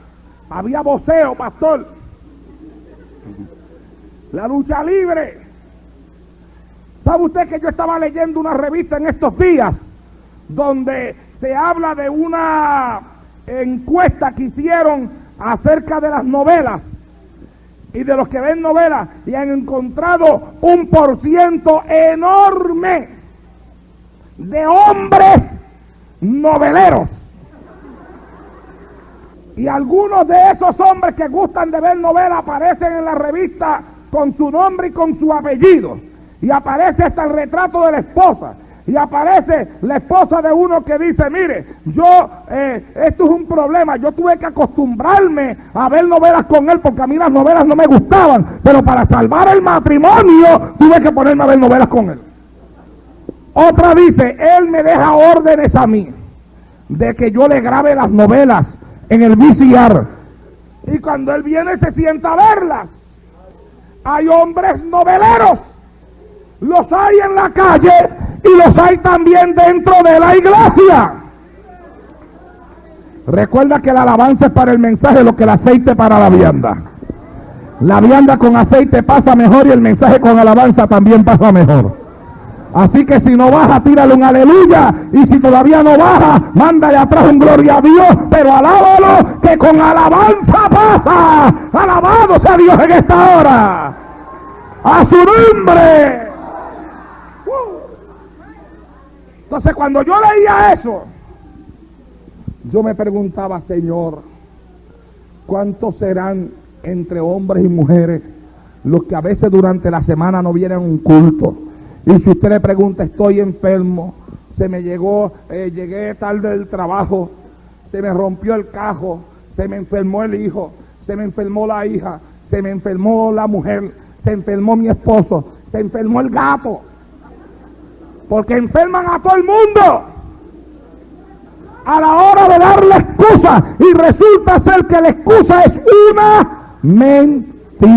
Había voceo, pastor. La lucha libre. ¿Sabe usted que yo estaba leyendo una revista en estos días donde se habla de una encuesta que hicieron acerca de las novelas y de los que ven novelas, y han encontrado un % enorme de hombres noveleros? Y algunos de esos hombres que gustan de ver novelas aparecen en la revista con su nombre y con su apellido. Y aparece hasta el retrato de la esposa. Y aparece la esposa de uno que dice: mire, esto es un problema. Yo tuve que acostumbrarme a ver novelas con él porque a mí las novelas no me gustaban. Pero para salvar el matrimonio tuve que ponerme a ver novelas con él. Otra dice: él me deja órdenes a mí de que yo le grabe las novelas en el VCR, y cuando él viene se sienta a verlas. Hay hombres noveleros, los hay en la calle y los hay también dentro de la iglesia. Recuerda que la alabanza es para el mensaje lo que el aceite para la vianda. La vianda con aceite pasa mejor y el mensaje con alabanza también pasa mejor. Así que si no baja, tírale un aleluya. Y si todavía no baja, mándale atrás un gloria a Dios. Pero alábalo, que con alabanza pasa. Alabado sea Dios en esta hora. A su nombre. Entonces cuando yo leía eso, yo me preguntaba, Señor, ¿cuántos serán entre hombres y mujeres los que a veces durante la semana no vienen a un culto? Y si usted le pregunta, estoy enfermo, llegué tarde del trabajo, se me rompió el cajo, se me enfermó el hijo, se me enfermó la hija, se me enfermó la mujer, se enfermó mi esposo, se enfermó el gato. Porque enferman a todo el mundo a la hora de dar la excusa, y resulta ser que la excusa es una mentira.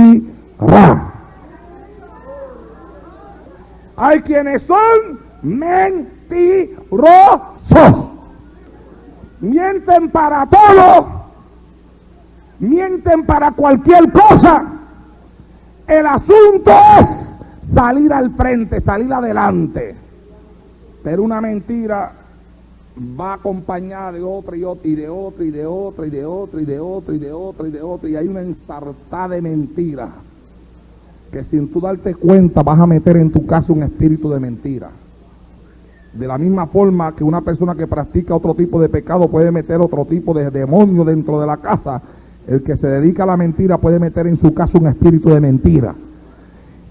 Hay quienes son mentirosos, mienten para todo, mienten para cualquier cosa. El asunto es salir al frente, salir adelante. Pero una mentira va acompañada de otra y otra y de otra y de otra y de otra y de otra y de otra y de otra, y hay una ensartada de mentiras que sin tú darte cuenta vas a meter en tu casa un espíritu de mentira. De la misma forma que una persona que practica otro tipo de pecado puede meter otro tipo de demonio dentro de la casa, el que se dedica a la mentira puede meter en su casa un espíritu de mentira.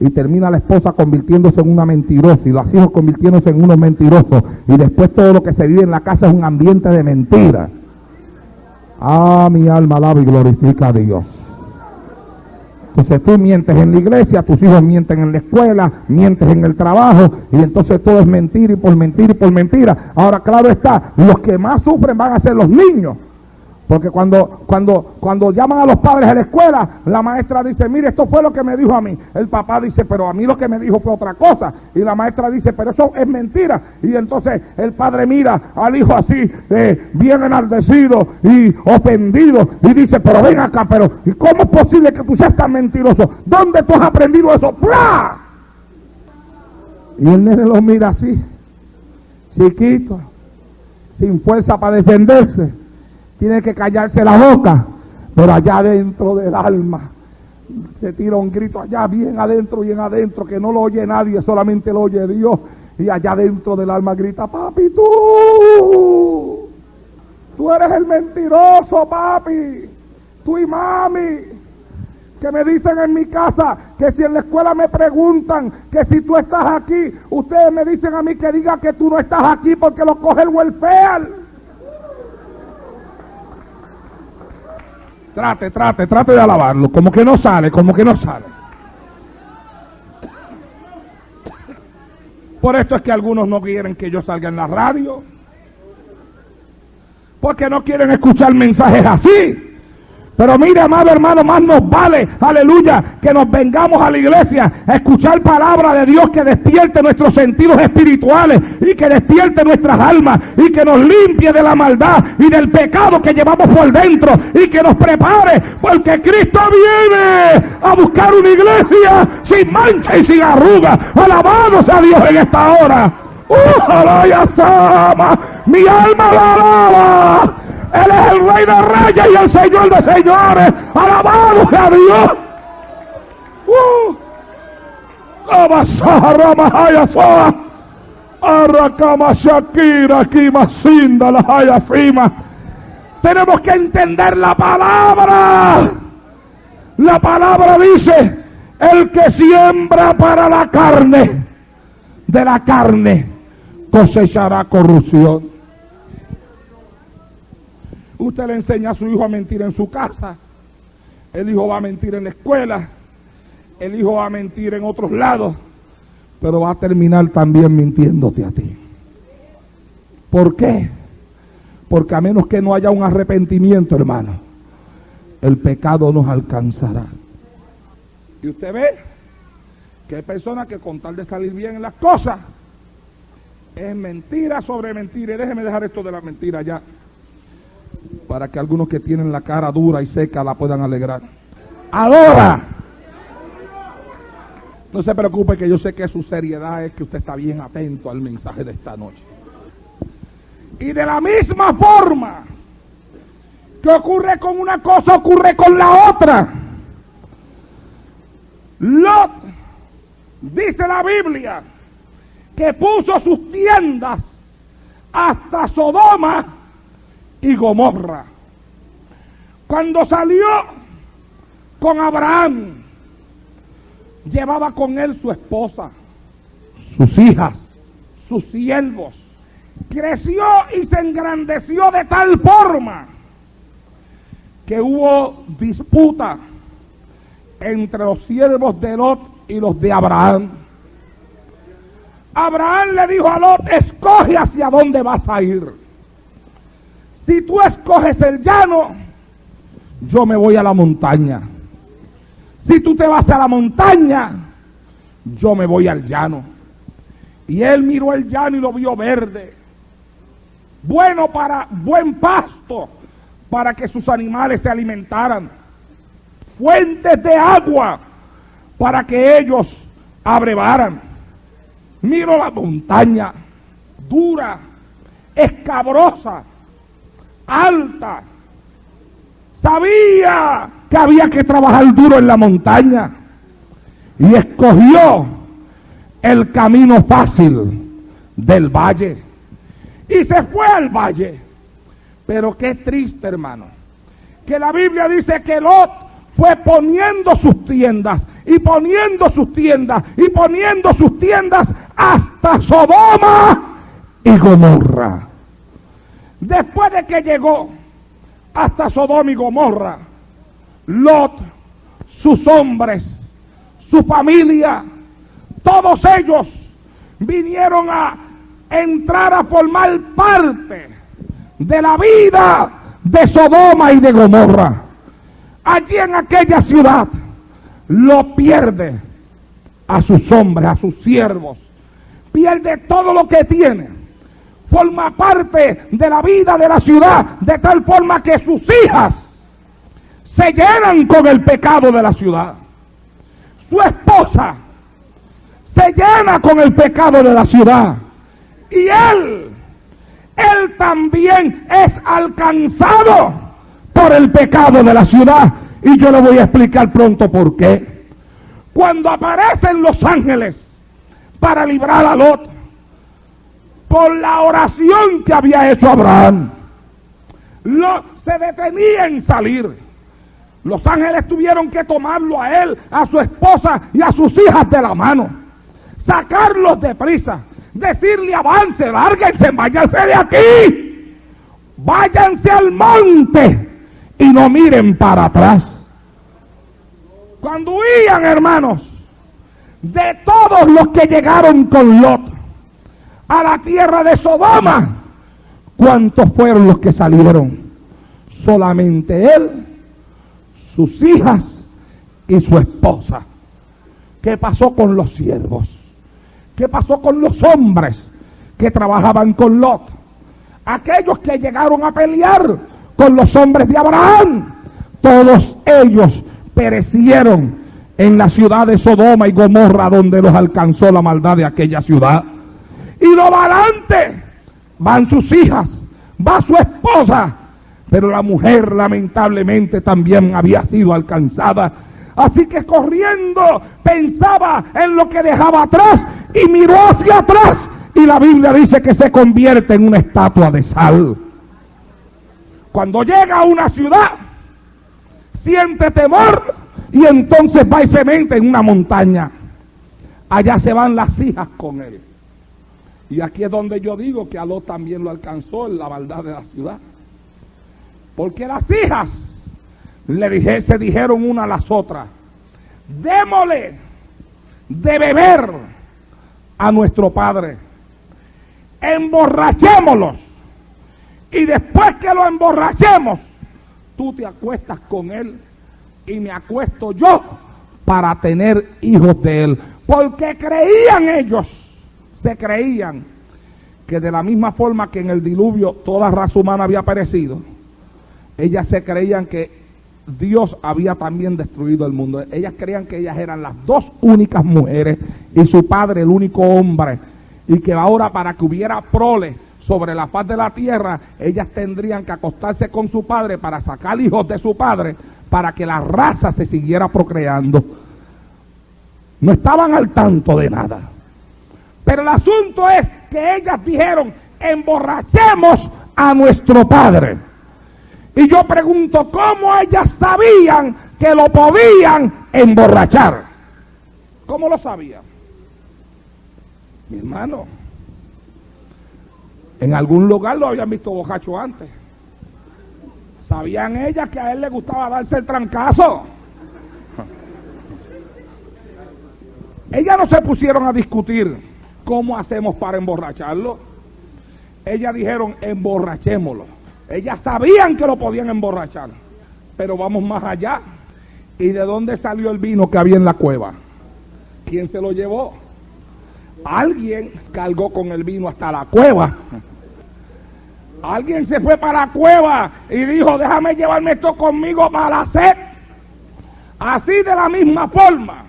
Y termina la esposa convirtiéndose en una mentirosa y los hijos convirtiéndose en unos mentirosos, y después todo lo que se vive en la casa es un ambiente de mentira. Ah, mi alma alaba y glorifica a Dios. Entonces tú mientes en la iglesia, tus hijos mienten en la escuela, mientes en el trabajo, y entonces todo es mentira y por mentira y por mentira. Ahora, claro está, los que más sufren van a ser los niños. Porque cuando llaman a los padres a la escuela, la maestra dice, mire, esto fue lo que me dijo a mí. El papá dice, pero a mí lo que me dijo fue otra cosa. Y la maestra dice, pero eso es mentira. Y entonces el padre mira al hijo así, bien enardecido y ofendido, y dice, pero ven acá, pero ¿y cómo es posible que tú seas tan mentiroso? ¿Dónde tú has aprendido eso? ¡Bla! Y el nene lo mira así, chiquito, sin fuerza para defenderse. Tiene que callarse la boca, pero allá dentro del alma se tira un grito, allá bien adentro, que no lo oye nadie, solamente lo oye Dios. Y allá dentro del alma grita, papi, tú eres el mentiroso, papi, tú y mami, que me dicen en mi casa que si en la escuela me preguntan que si tú estás aquí, ustedes me dicen a mí que diga que tú no estás aquí porque lo coge el welfare. Trate de alabarlo, como que no sale. Por esto es que algunos no quieren que yo salga en la radio, porque no quieren escuchar mensajes así. Pero mire, amado hermano, más nos vale, aleluya, que nos vengamos a la iglesia a escuchar palabra de Dios que despierte nuestros sentidos espirituales y que despierte nuestras almas y que nos limpie de la maldad y del pecado que llevamos por dentro y que nos prepare, porque Cristo viene a buscar una iglesia sin mancha y sin arruga. Alabado sea Dios en esta hora. ¡Ojalá sama! ¡Mi alma la alaba! Él es el Rey de Reyes y el Señor de Señores. Alabado sea Dios. Tenemos que entender la palabra. La palabra dice, el que siembra para la carne, de la carne cosechará corrupción. Usted le enseña a su hijo a mentir en su casa, el hijo va a mentir en la escuela, el hijo va a mentir en otros lados, pero va a terminar también mintiéndote a ti. ¿Por qué? Porque a menos que no haya un arrepentimiento, hermano, el pecado nos alcanzará. Y usted ve que hay personas que con tal de salir bien en las cosas, es mentira sobre mentira. Y déjeme dejar esto de la mentira ya, para que algunos que tienen la cara dura y seca la puedan alegrar. Adora. No se preocupe, que yo sé que su seriedad es que usted está bien atento al mensaje de esta noche. Y de la misma forma que ocurre con una cosa, ocurre con la otra. Lot, dice la Biblia, que puso sus tiendas hasta Sodoma y Gomorra. Cuando salió con Abraham, llevaba con él su esposa, sus hijas, sus siervos. Creció y se engrandeció de tal forma que hubo disputa entre los siervos de Lot y los de Abraham. Abraham le dijo a Lot: escoge hacia dónde vas a ir. Si tú escoges el llano, yo me voy a la montaña. Si tú te vas a la montaña, yo me voy al llano. Y él miró el llano y lo vio verde, bueno para buen pasto, para que sus animales se alimentaran, fuentes de agua para que ellos abrevaran. Miro la montaña, dura, escabrosa, alta. Sabía que había que trabajar duro en la montaña y escogió el camino fácil del valle y se fue al valle. Pero qué triste, hermano, que la Biblia dice que Lot fue poniendo sus tiendas y poniendo sus tiendas y poniendo sus tiendas hasta Sodoma y Gomorra. Después de que llegó hasta Sodoma y Gomorra, Lot, sus hombres, su familia, todos ellos vinieron a entrar a formar parte de la vida de Sodoma y de Gomorra. Allí en aquella ciudad, Lot pierde a sus hombres, a sus siervos, pierde todo lo que tiene, forma parte de la vida de la ciudad, de tal forma que sus hijas se llenan con el pecado de la ciudad. Su esposa se llena con el pecado de la ciudad. Y él también es alcanzado por el pecado de la ciudad. Y yo le voy a explicar pronto por qué. Cuando aparecen los ángeles para librar a Lot, por la oración que había hecho Abraham, Lot se detenía en salir. Los ángeles tuvieron que tomarlo a él, a su esposa y a sus hijas de la mano, sacarlos deprisa, decirle: avance, lárguense, váyanse de aquí, váyanse al monte y no miren para atrás. Cuando huían, hermanos, de todos los que llegaron con Lot a la tierra de Sodoma, ¿cuántos fueron los que salieron? Solamente él, sus hijas y su esposa. ¿Qué pasó con los siervos? ¿Qué pasó con los hombres que trabajaban con Lot? Aquellos que llegaron a pelear con los hombres de Abraham, todos ellos perecieron en la ciudad de Sodoma y Gomorra, donde los alcanzó la maldad de aquella ciudad. Y lo va adelante, van sus hijas, va su esposa, pero la mujer lamentablemente también había sido alcanzada. Así que corriendo pensaba en lo que dejaba atrás y miró hacia atrás, y la Biblia dice que se convierte en una estatua de sal. Cuando llega a una ciudad, siente temor y entonces va y se mete en una montaña. Allá se van las hijas con él. Y aquí es donde yo digo que a Lot también lo alcanzó en la maldad de la ciudad. Porque las hijas se dijeron una a las otras: démosle de beber a nuestro padre, emborrachémoslos, y después que lo emborrachemos, tú te acuestas con él y me acuesto yo para tener hijos de él. Porque creían ellos, se creían que de la misma forma que en el diluvio toda raza humana había perecido, ellas se creían que Dios había también destruido el mundo. Ellas creían que ellas eran las dos únicas mujeres y su padre el único hombre, y que ahora para que hubiera prole sobre la faz de la tierra, ellas tendrían que acostarse con su padre para sacar hijos de su padre, para que la raza se siguiera procreando. No estaban al tanto de nada. Pero el asunto es que ellas dijeron: emborrachemos a nuestro padre. Y yo pregunto, ¿cómo ellas sabían que lo podían emborrachar? ¿Cómo lo sabían? Mi hermano, en algún lugar lo habían visto borracho antes. ¿Sabían ellas que a él le gustaba darse el trancazo? Ellas no se pusieron a discutir cómo hacemos para emborracharlo. Ellas dijeron: emborrachémoslo. Ellas sabían que lo podían emborrachar. Pero vamos más allá. ¿Y de dónde salió el vino que había en la cueva? ¿Quién se lo llevó? Alguien cargó con el vino hasta la cueva. Alguien se fue para la cueva y dijo: déjame llevarme esto conmigo para la sed. Así, de la misma forma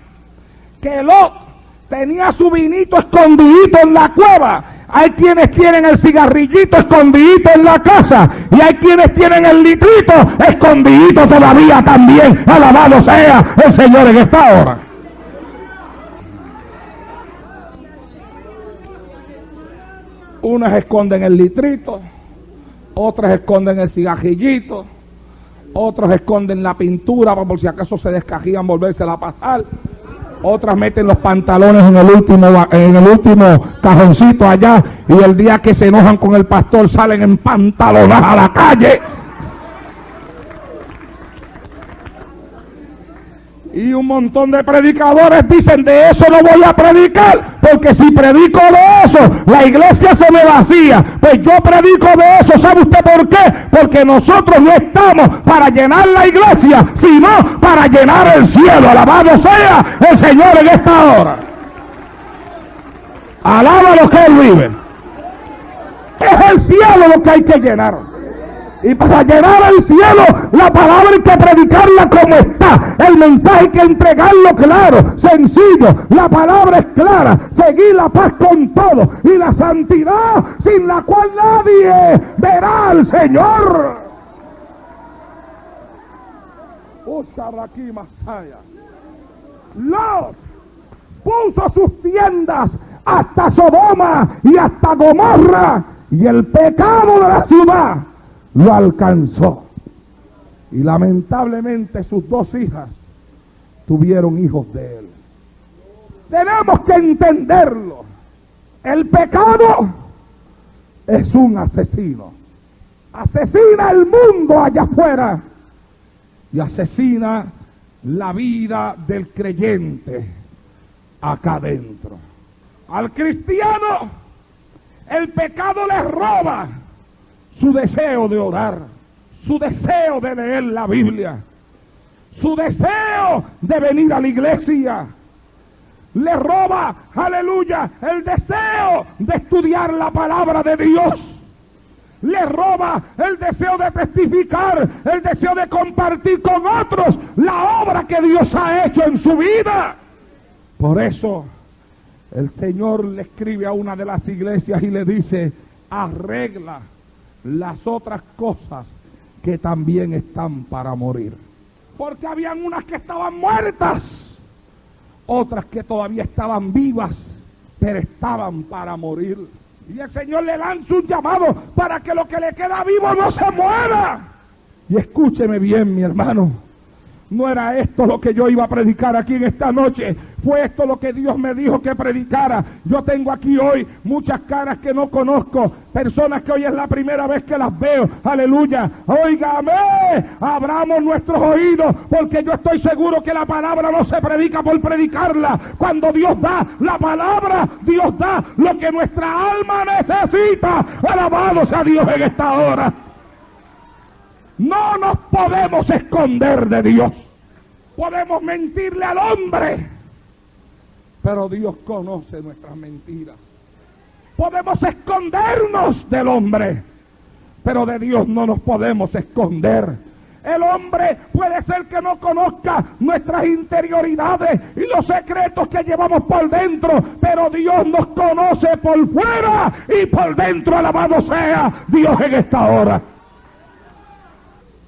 que Lot tenía su vinito escondidito en la cueva, hay quienes tienen el cigarrillito escondidito en la casa, y hay quienes tienen el litrito escondidito todavía también. Alabado sea el Señor en esta hora. Unas esconden el litrito, otras esconden el cigarrillito, otros esconden la pintura para por si acaso se descajían volvérsela a pasar. Otras meten los pantalones en el último cajoncito allá, y el día que se enojan con el pastor salen en pantalones a la calle. Y un montón de predicadores dicen: de eso no voy a predicar, porque si predico de eso, la iglesia se me vacía. Pues yo predico de eso. ¿Sabe usted por qué? Porque nosotros no estamos para llenar la iglesia, sino para llenar el cielo. Alabado sea el Señor en esta hora. Alaba lo que Él vive. Es el cielo lo que hay que llenar. Y para llenar el cielo, la palabra hay que predicarla como está. El mensaje hay que entregarlo claro, sencillo. La palabra es clara. Seguir la paz con todo y la santidad, sin la cual nadie verá al Señor. Lot puso sus tiendas hasta Sodoma y hasta Gomorra, y el pecado de la ciudad lo alcanzó. Y lamentablemente sus dos hijas tuvieron hijos de él. Tenemos que entenderlo. El pecado es un asesino. Asesina el mundo allá afuera y asesina la vida del creyente acá adentro. Al cristiano el pecado le roba su deseo de orar, su deseo de leer la Biblia, su deseo de venir a la iglesia. Le roba, aleluya, el deseo de estudiar la palabra de Dios. Le roba el deseo de testificar, el deseo de compartir con otros la obra que Dios ha hecho en su vida. Por eso el Señor le escribe a una de las iglesias y le dice: arregla las otras cosas que también están para morir. Porque habían unas que estaban muertas, otras que todavía estaban vivas, pero estaban para morir. Y el Señor le lanza un llamado para que lo que le queda vivo no se muera. Y escúcheme bien, mi hermano, no era esto lo que yo iba a predicar aquí en esta noche. Fue esto lo que Dios me dijo que predicara. Yo tengo aquí hoy muchas caras que no conozco, personas que hoy es la primera vez que las veo. Aleluya. Óigame, abramos nuestros oídos, porque yo estoy seguro que la palabra no se predica por predicarla. Cuando Dios da la palabra, Dios da lo que nuestra alma necesita. Alabado sea Dios en esta hora. No nos podemos esconder de Dios. Podemos mentirle al hombre, pero Dios conoce nuestras mentiras. Podemos escondernos del hombre, pero de Dios no nos podemos esconder. El hombre puede ser que no conozca nuestras interioridades y los secretos que llevamos por dentro, pero Dios nos conoce por fuera y por dentro. Alabado sea Dios en esta hora.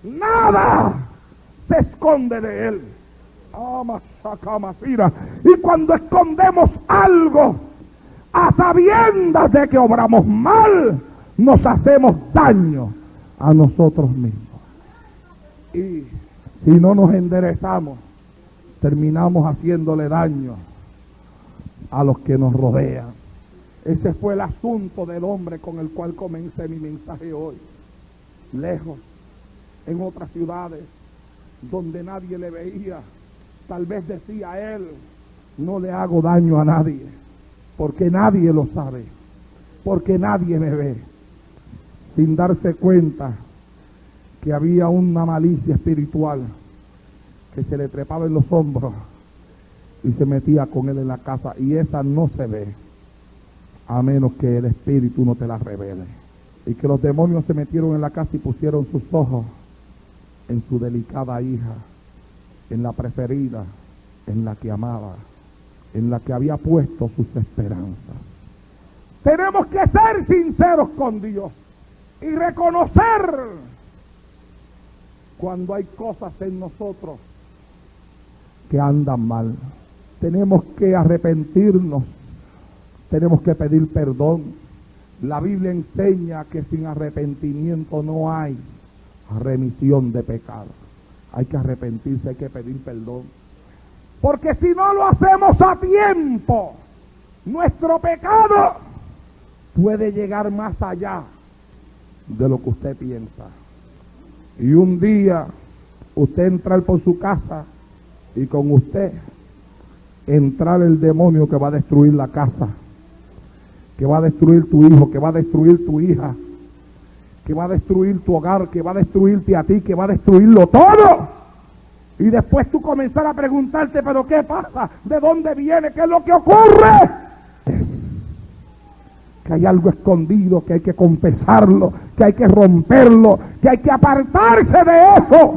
Nada se esconde de Él. Y cuando escondemos algo a sabiendas de que obramos mal, nos hacemos daño a nosotros mismos. Y si no nos enderezamos, terminamos haciéndole daño a los que nos rodean. Ese fue el asunto del hombre con el cual comencé mi mensaje hoy. Lejos, en otras ciudades, donde nadie le veía, tal vez decía él: no le hago daño a nadie, porque nadie lo sabe, porque nadie me ve. Sin darse cuenta que había una malicia espiritual que se le trepaba en los hombros y se metía con él en la casa, y esa no se ve a menos que el espíritu no te la revele. Y que los demonios se metieron en la casa y pusieron sus ojos en su delicada hija, en la preferida, en la que amaba, en la que había puesto sus esperanzas. Tenemos que ser sinceros con Dios y reconocer cuando hay cosas en nosotros que andan mal. Tenemos que arrepentirnos, tenemos que pedir perdón. La Biblia enseña que sin arrepentimiento no hay remisión de pecado. Hay que arrepentirse, hay que pedir perdón. Porque si no lo hacemos a tiempo, nuestro pecado puede llegar más allá de lo que usted piensa. Y un día usted entrar por su casa y con usted entrar el demonio que va a destruir la casa, que va a destruir tu hijo, que va a destruir tu hija, que va a destruir tu hogar, que va a destruirte a ti, que va a destruirlo todo. Y después tú comenzar a preguntarte: ¿pero qué pasa? ¿De dónde viene? ¿Qué es lo que ocurre? Que hay algo escondido, que hay que confesarlo, que hay que romperlo, que hay que apartarse de eso,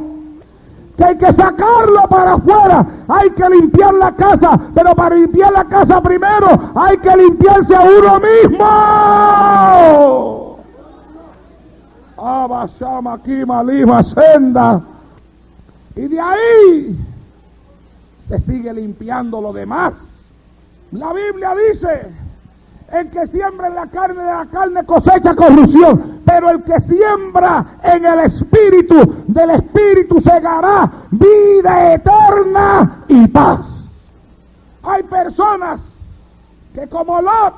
que hay que sacarlo para afuera. Hay que limpiar la casa, pero para limpiar la casa primero hay que limpiarse a uno mismo. Abashama aquí malima senda. Y de ahí se sigue limpiando lo demás. La Biblia dice: el que siembra en la carne, de la carne cosecha corrupción, pero el que siembra en el Espíritu, del Espíritu segará vida eterna y paz. Hay personas que, como Lot,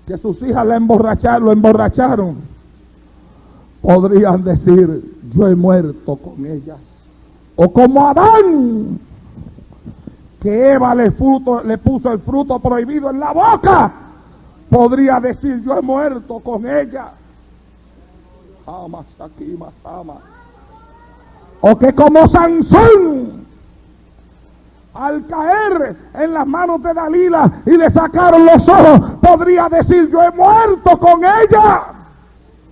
que sus hijas lo emborracharon, podrían decir: yo he muerto con ellas. O como Adán, que Eva le puso el fruto prohibido en la boca, podría decir: yo he muerto con ella. O que como Sansón, al caer en las manos de Dalila y le sacaron los ojos, podría decir: yo he muerto con ella.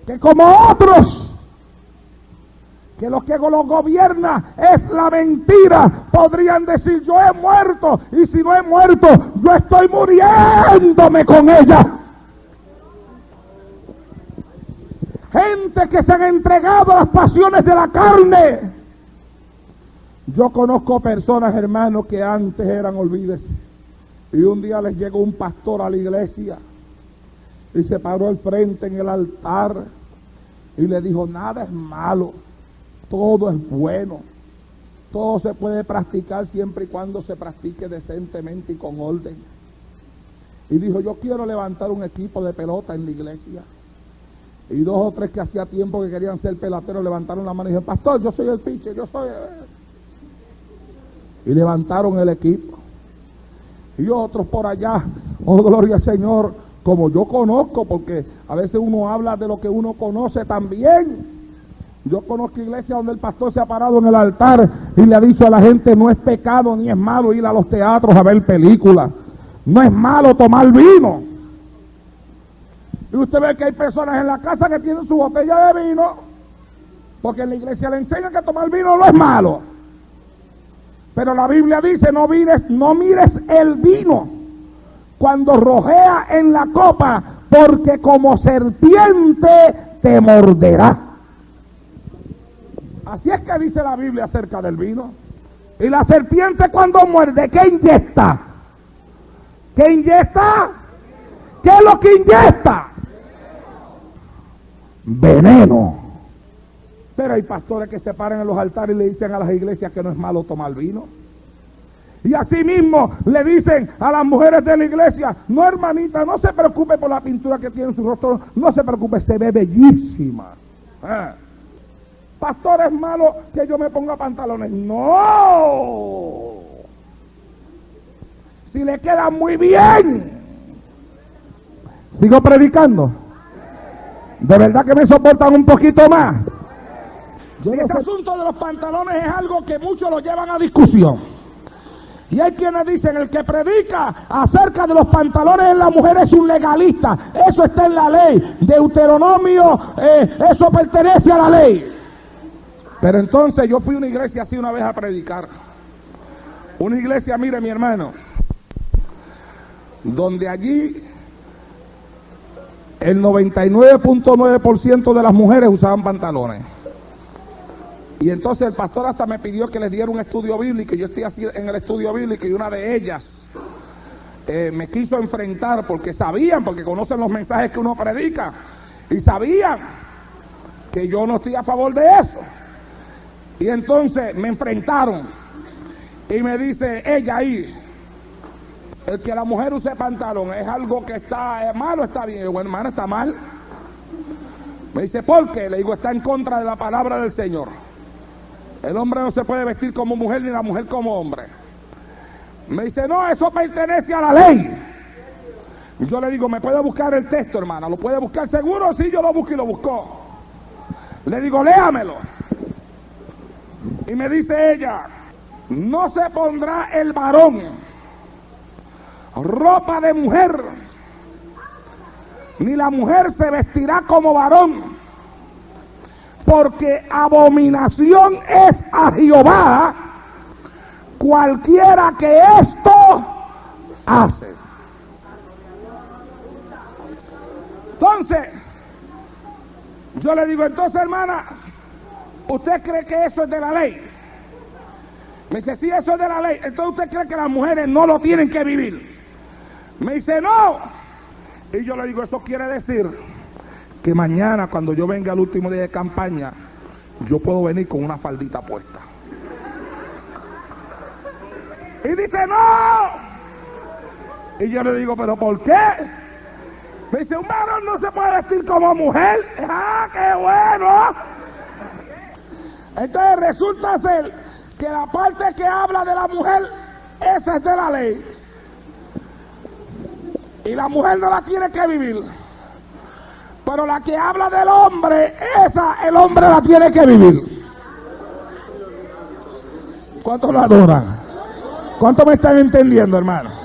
Que como otros, que lo que los gobierna es la mentira, podrían decir: yo he muerto, y si no he muerto, yo estoy muriéndome con ella. Gente que se han entregado a las pasiones de la carne. Yo conozco personas, hermanos, que antes eran, olvídese, y un día les llegó un pastor a la iglesia y se paró al frente en el altar y le dijo: nada es malo, todo es bueno, todo se puede practicar siempre y cuando se practique decentemente y con orden. Y dijo: yo quiero levantar un equipo de pelota en la iglesia. Y dos o tres que hacía tiempo que querían ser peloteros levantaron la mano y dijeron: pastor, yo soy el pitcher, yo soy... Y levantaron el equipo. Y otros por allá: oh, gloria al Señor, como yo conozco, porque a veces uno habla de lo que uno conoce también. Yo conozco iglesias donde el pastor se ha parado en el altar y le ha dicho a la gente: no es pecado ni es malo ir a los teatros a ver películas, no es malo tomar vino. Y usted ve que hay personas en la casa que tienen su botella de vino Porque en la iglesia le enseñan que tomar vino no es malo. Pero la Biblia dice, no mires el vino cuando rojea en la copa, porque como serpiente te morderá. Así es que dice la Biblia acerca del vino. Y la serpiente cuando muerde, ¿qué inyecta? ¿Qué inyecta? ¿Qué es lo que inyecta? Veneno. Pero hay pastores que se paran en los altares y le dicen a las iglesias que no es malo tomar vino. Y así mismo le dicen a las mujeres de la iglesia, no hermanita, no se preocupe por la pintura que tiene en su rostro, no se preocupe, se ve bellísima. Pastor, es malo que yo me ponga pantalones. No. Si le queda muy bien. ¿Sigo predicando? ¿De verdad que me soportan un poquito más? Ese asunto de los pantalones es algo que muchos lo llevan a discusión. Y hay quienes dicen, el que predica acerca de los pantalones en la mujer es un legalista. Eso está en la ley. Deuteronomio, eso pertenece a la ley. Pero entonces yo fui a una iglesia así una vez a predicar. Una iglesia, mire mi hermano, donde allí el 99.9% de las mujeres usaban pantalones. Y entonces el pastor hasta me pidió que les diera un estudio bíblico. Yo estoy así en el estudio bíblico y una de ellas me quiso enfrentar porque sabían, porque conocen los mensajes que uno predica y sabían que yo no estoy a favor de eso. Y entonces me enfrentaron y me dice ella ahí, el que la mujer use pantalón es algo que está mal o está bien. Y yo, bueno, hermano, está mal. Me dice, ¿por qué? Le digo, está en contra de la palabra del Señor. El hombre no se puede vestir como mujer ni la mujer como hombre. Me dice, no, eso pertenece a la ley. Yo le digo, ¿me puede buscar el texto, hermana? ¿Lo puede buscar seguro? Sí, yo lo busco y lo buscó. Le digo, léamelo. Y me dice ella, no se pondrá el varón ropa de mujer, ni la mujer se vestirá como varón, porque abominación es a Jehová cualquiera que esto hace. Entonces, yo le digo, entonces hermana, ¿usted cree que eso es de la ley? Me dice, sí, eso es de la ley. Entonces usted cree que las mujeres no lo tienen que vivir. Me dice, no. Y yo le digo, eso quiere decir que mañana cuando yo venga al último día de campaña, yo puedo venir con una faldita puesta. Y dice, no. Y yo le digo, ¿pero por qué? Me dice, un varón no se puede vestir como mujer. ¡Ah, qué bueno! Entonces resulta ser que la parte que habla de la mujer, esa es de la ley. Y la mujer no la tiene que vivir. Pero la que habla del hombre, esa el hombre la tiene que vivir. ¿Cuántos lo adoran? ¿Cuántos me están entendiendo, hermano?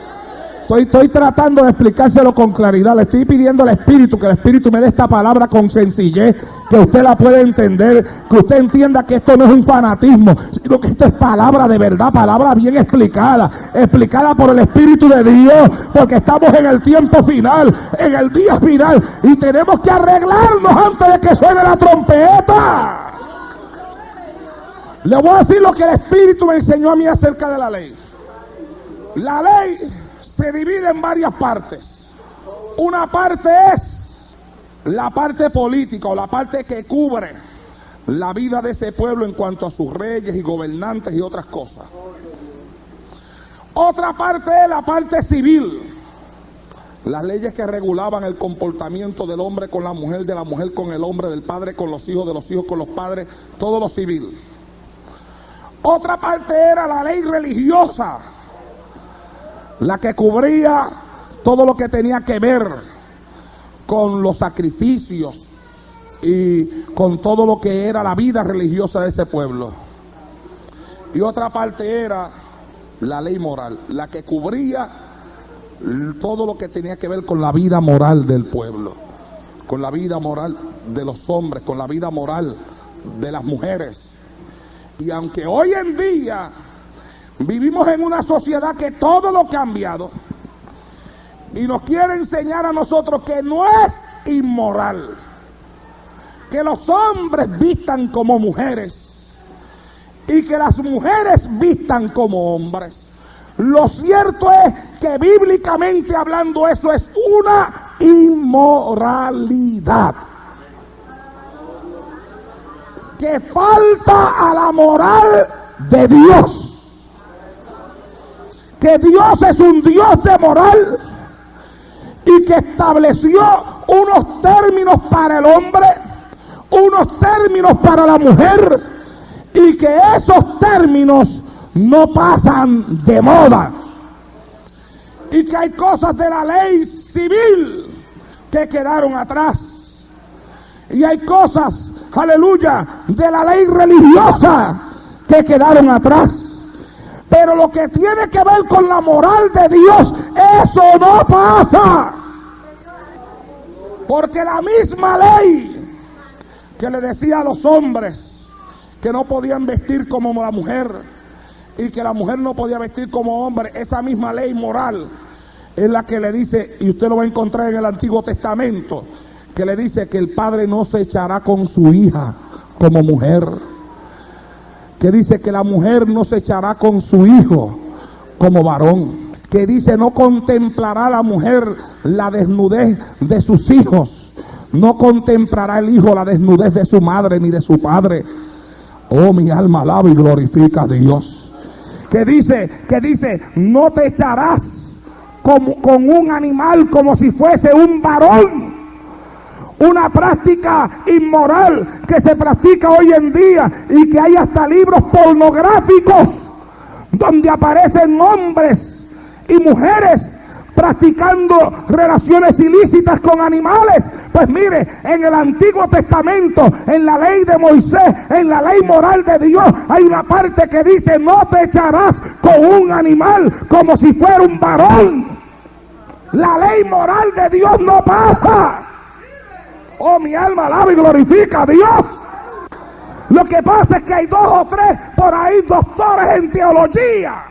Estoy tratando de explicárselo con claridad. Le estoy pidiendo al Espíritu, que el Espíritu me dé esta palabra con sencillez, que usted la pueda entender, que usted entienda que esto no es un fanatismo, sino que esto es palabra de verdad, palabra bien explicada por el Espíritu de Dios, porque estamos en el tiempo final, en el día final, y tenemos que arreglarnos antes de que suene la trompeta. Le voy a decir lo que el Espíritu me enseñó a mí acerca de la ley. La ley se divide en varias partes. Una parte es la parte política, o la parte que cubre la vida de ese pueblo en cuanto a sus reyes y gobernantes y otras cosas. Otra parte es la parte civil, las leyes que regulaban el comportamiento del hombre con la mujer, de la mujer con el hombre, del padre con los hijos, de los hijos con los padres, todo lo civil. Otra parte era la ley religiosa, la que cubría todo lo que tenía que ver con los sacrificios y con todo lo que era la vida religiosa de ese pueblo. Y otra parte era la ley moral, la que cubría todo lo que tenía que ver con la vida moral del pueblo, con la vida moral de los hombres, con la vida moral de las mujeres. Y aunque hoy en día vivimos en una sociedad que todo lo ha cambiado y nos quiere enseñar a nosotros que no es inmoral que los hombres vistan como mujeres y que las mujeres vistan como hombres, lo cierto es que bíblicamente hablando eso es una inmoralidad que falta a la moral de Dios, que Dios es un Dios de moral y que estableció unos términos para el hombre, unos términos para la mujer, y que esos términos no pasan de moda, y que hay cosas de la ley civil que quedaron atrás, y hay cosas, aleluya, de la ley religiosa que quedaron atrás. Pero lo que tiene que ver con la moral de Dios, eso no pasa. Porque la misma ley que le decía a los hombres que no podían vestir como la mujer y que la mujer no podía vestir como hombre, esa misma ley moral es la que le dice, y usted lo va a encontrar en el Antiguo Testamento, que le dice que el padre no se echará con su hija como mujer, que dice que la mujer no se echará con su hijo como varón, que dice no contemplará la mujer la desnudez de sus hijos, no contemplará el hijo la desnudez de su madre ni de su padre. Oh, mi alma alaba y glorifica a Dios. Que dice no te echarás con un animal como si fuese un varón. Una práctica inmoral que se practica hoy en día y que hay hasta libros pornográficos donde aparecen hombres y mujeres practicando relaciones ilícitas con animales. Pues mire, en el Antiguo Testamento, en la ley de Moisés, en la ley moral de Dios, hay una parte que dice no te echarás con un animal como si fuera un varón. La ley moral de Dios no pasa. Oh, mi alma alaba y glorifica a Dios. Lo que pasa es que hay 2 o 3 por ahí doctores en teología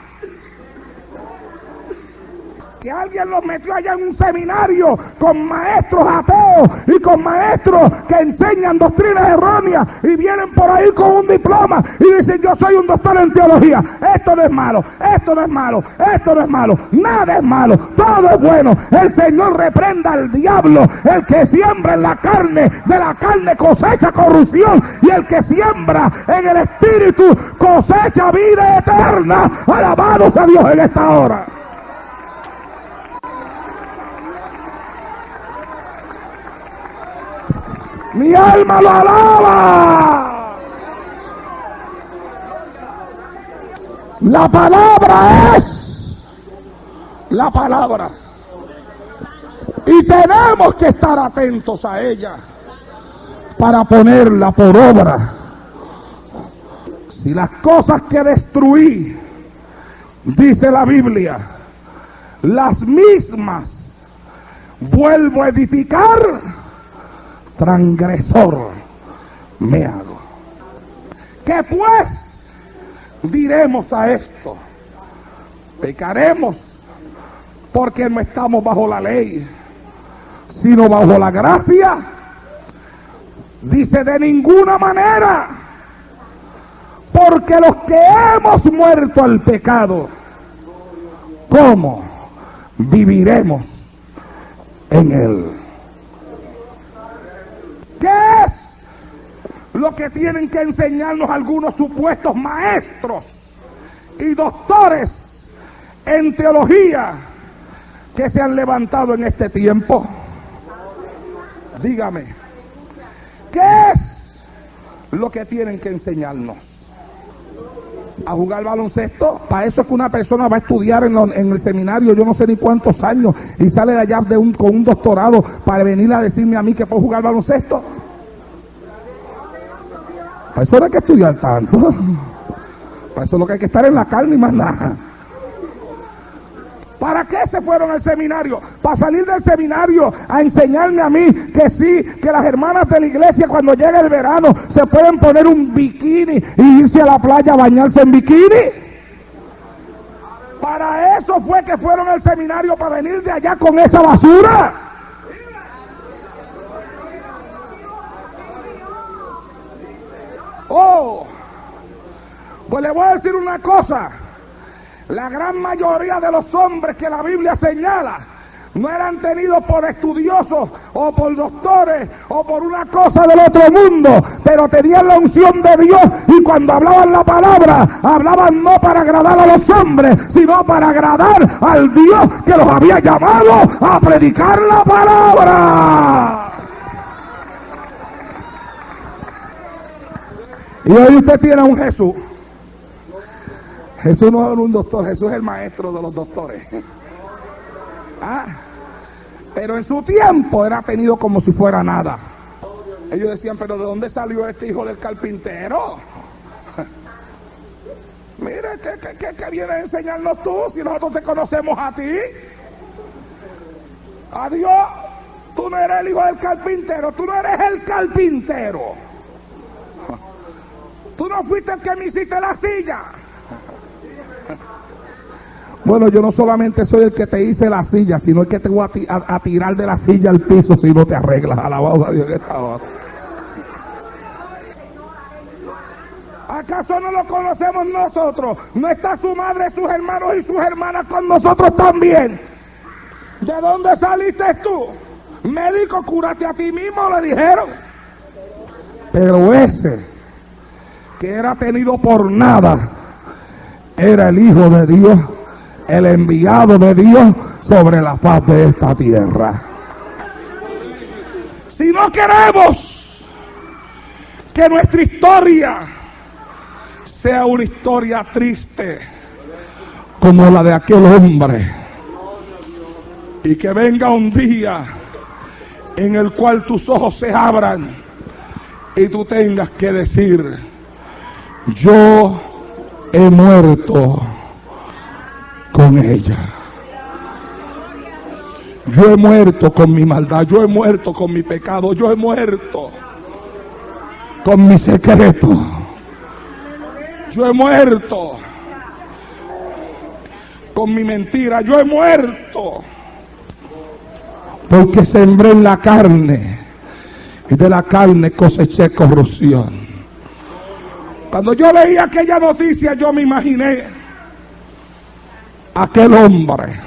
que alguien los metió allá en un seminario con maestros ateos y con maestros que enseñan doctrinas erróneas y vienen por ahí con un diploma y dicen yo soy un doctor en teología. Esto no es malo, esto no es malo, esto no es malo, nada es malo, todo es bueno. El Señor reprenda al diablo. El que siembra en la carne, de la carne cosecha corrupción, y el que siembra en el espíritu cosecha vida eterna. Alabados a Dios en esta hora. Mi alma lo alaba. La palabra es la palabra. Y tenemos que estar atentos a ella para ponerla por obra. Si las cosas que destruí, dice la Biblia, las mismas vuelvo a edificar, transgresor me hago. ¿Qué pues diremos a esto? Pecaremos porque no estamos bajo la ley, sino bajo la gracia. Dice de ninguna manera, porque los que hemos muerto al pecado, ¿cómo viviremos en él? ¿Qué es lo que tienen que enseñarnos algunos supuestos maestros y doctores en teología que se han levantado en este tiempo? Dígame, ¿qué es lo que tienen que enseñarnos? ¿A jugar baloncesto? Para eso es que una persona va a estudiar en el seminario yo no sé ni cuántos años y sale de allá con un doctorado para venir a decirme a mí que puedo jugar baloncesto. Para eso no hay que estudiar tanto. Para eso es lo que hay que estar en la carne y más nada. ¿Para qué se fueron al seminario? Para salir del seminario a enseñarme a mí que sí, que las hermanas de la iglesia cuando llega el verano se pueden poner un bikini y irse a la playa a bañarse en bikini. Para eso fue que fueron al seminario, para venir de allá con esa basura. Oh, pues le voy a decir una cosa. La gran mayoría de los hombres que la Biblia señala no eran tenidos por estudiosos o por doctores o por una cosa del otro mundo, pero tenían la unción de Dios, y cuando hablaban la palabra, hablaban no para agradar a los hombres, sino para agradar al Dios que los había llamado a predicar la palabra. Y hoy usted tiene a un Jesús. Jesús no es un doctor, Jesús es el maestro de los doctores. Pero en su tiempo era tenido como si fuera nada. Ellos decían, pero ¿de dónde salió este hijo del carpintero? Mira, ¿qué viene a enseñarnos tú si nosotros te conocemos a ti? Adiós, tú no eres el hijo del carpintero, tú no eres el carpintero. Tú no fuiste el que me hiciste la silla. Bueno, yo no solamente soy el que te hice la silla, sino el que te voy a tirar de la silla al piso si no te arreglas. Alabado a Dios que está abajo. ¿Acaso no lo conocemos nosotros? ¿No está su madre, sus hermanos y sus hermanas con nosotros también? ¿De dónde saliste tú? Médico, cúrate a ti mismo, le dijeron. Pero ese que era tenido por nada era el Hijo de Dios, el enviado de Dios sobre la faz de esta tierra. Si no queremos que nuestra historia sea una historia triste como la de aquel hombre, y que venga un día en el cual tus ojos se abran y tú tengas que decir: yo he muerto con ella. Yo he muerto con mi maldad, yo he muerto con mi pecado, yo he muerto con mi secreto, yo he muerto con mi mentira, yo he muerto porque sembré en la carne y de la carne coseché corrupción. Cuando yo leí aquella noticia, yo me imaginé aquel hombre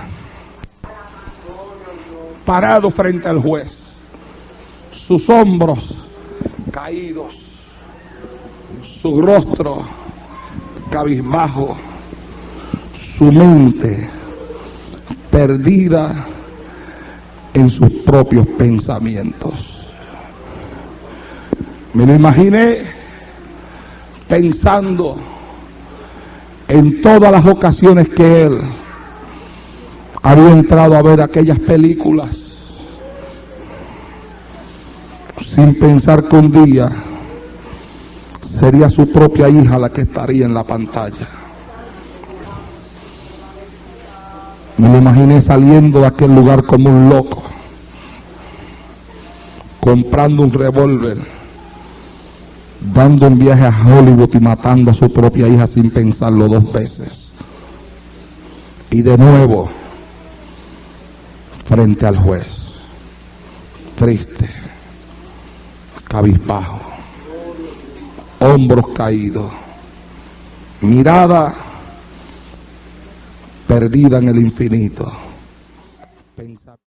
parado frente al juez, sus hombros caídos, su rostro cabizbajo, su mente perdida en sus propios pensamientos. Me lo imaginé pensando en todas las ocasiones que él había entrado a ver aquellas películas, sin pensar que un día sería su propia hija la que estaría en la pantalla. Me lo imaginé saliendo de aquel lugar como un loco, comprando un revólver, dando un viaje a Hollywood y matando a su propia hija sin pensarlo dos veces. Y de nuevo, frente al juez, triste, cabizbajo, hombros caídos, mirada perdida en el infinito.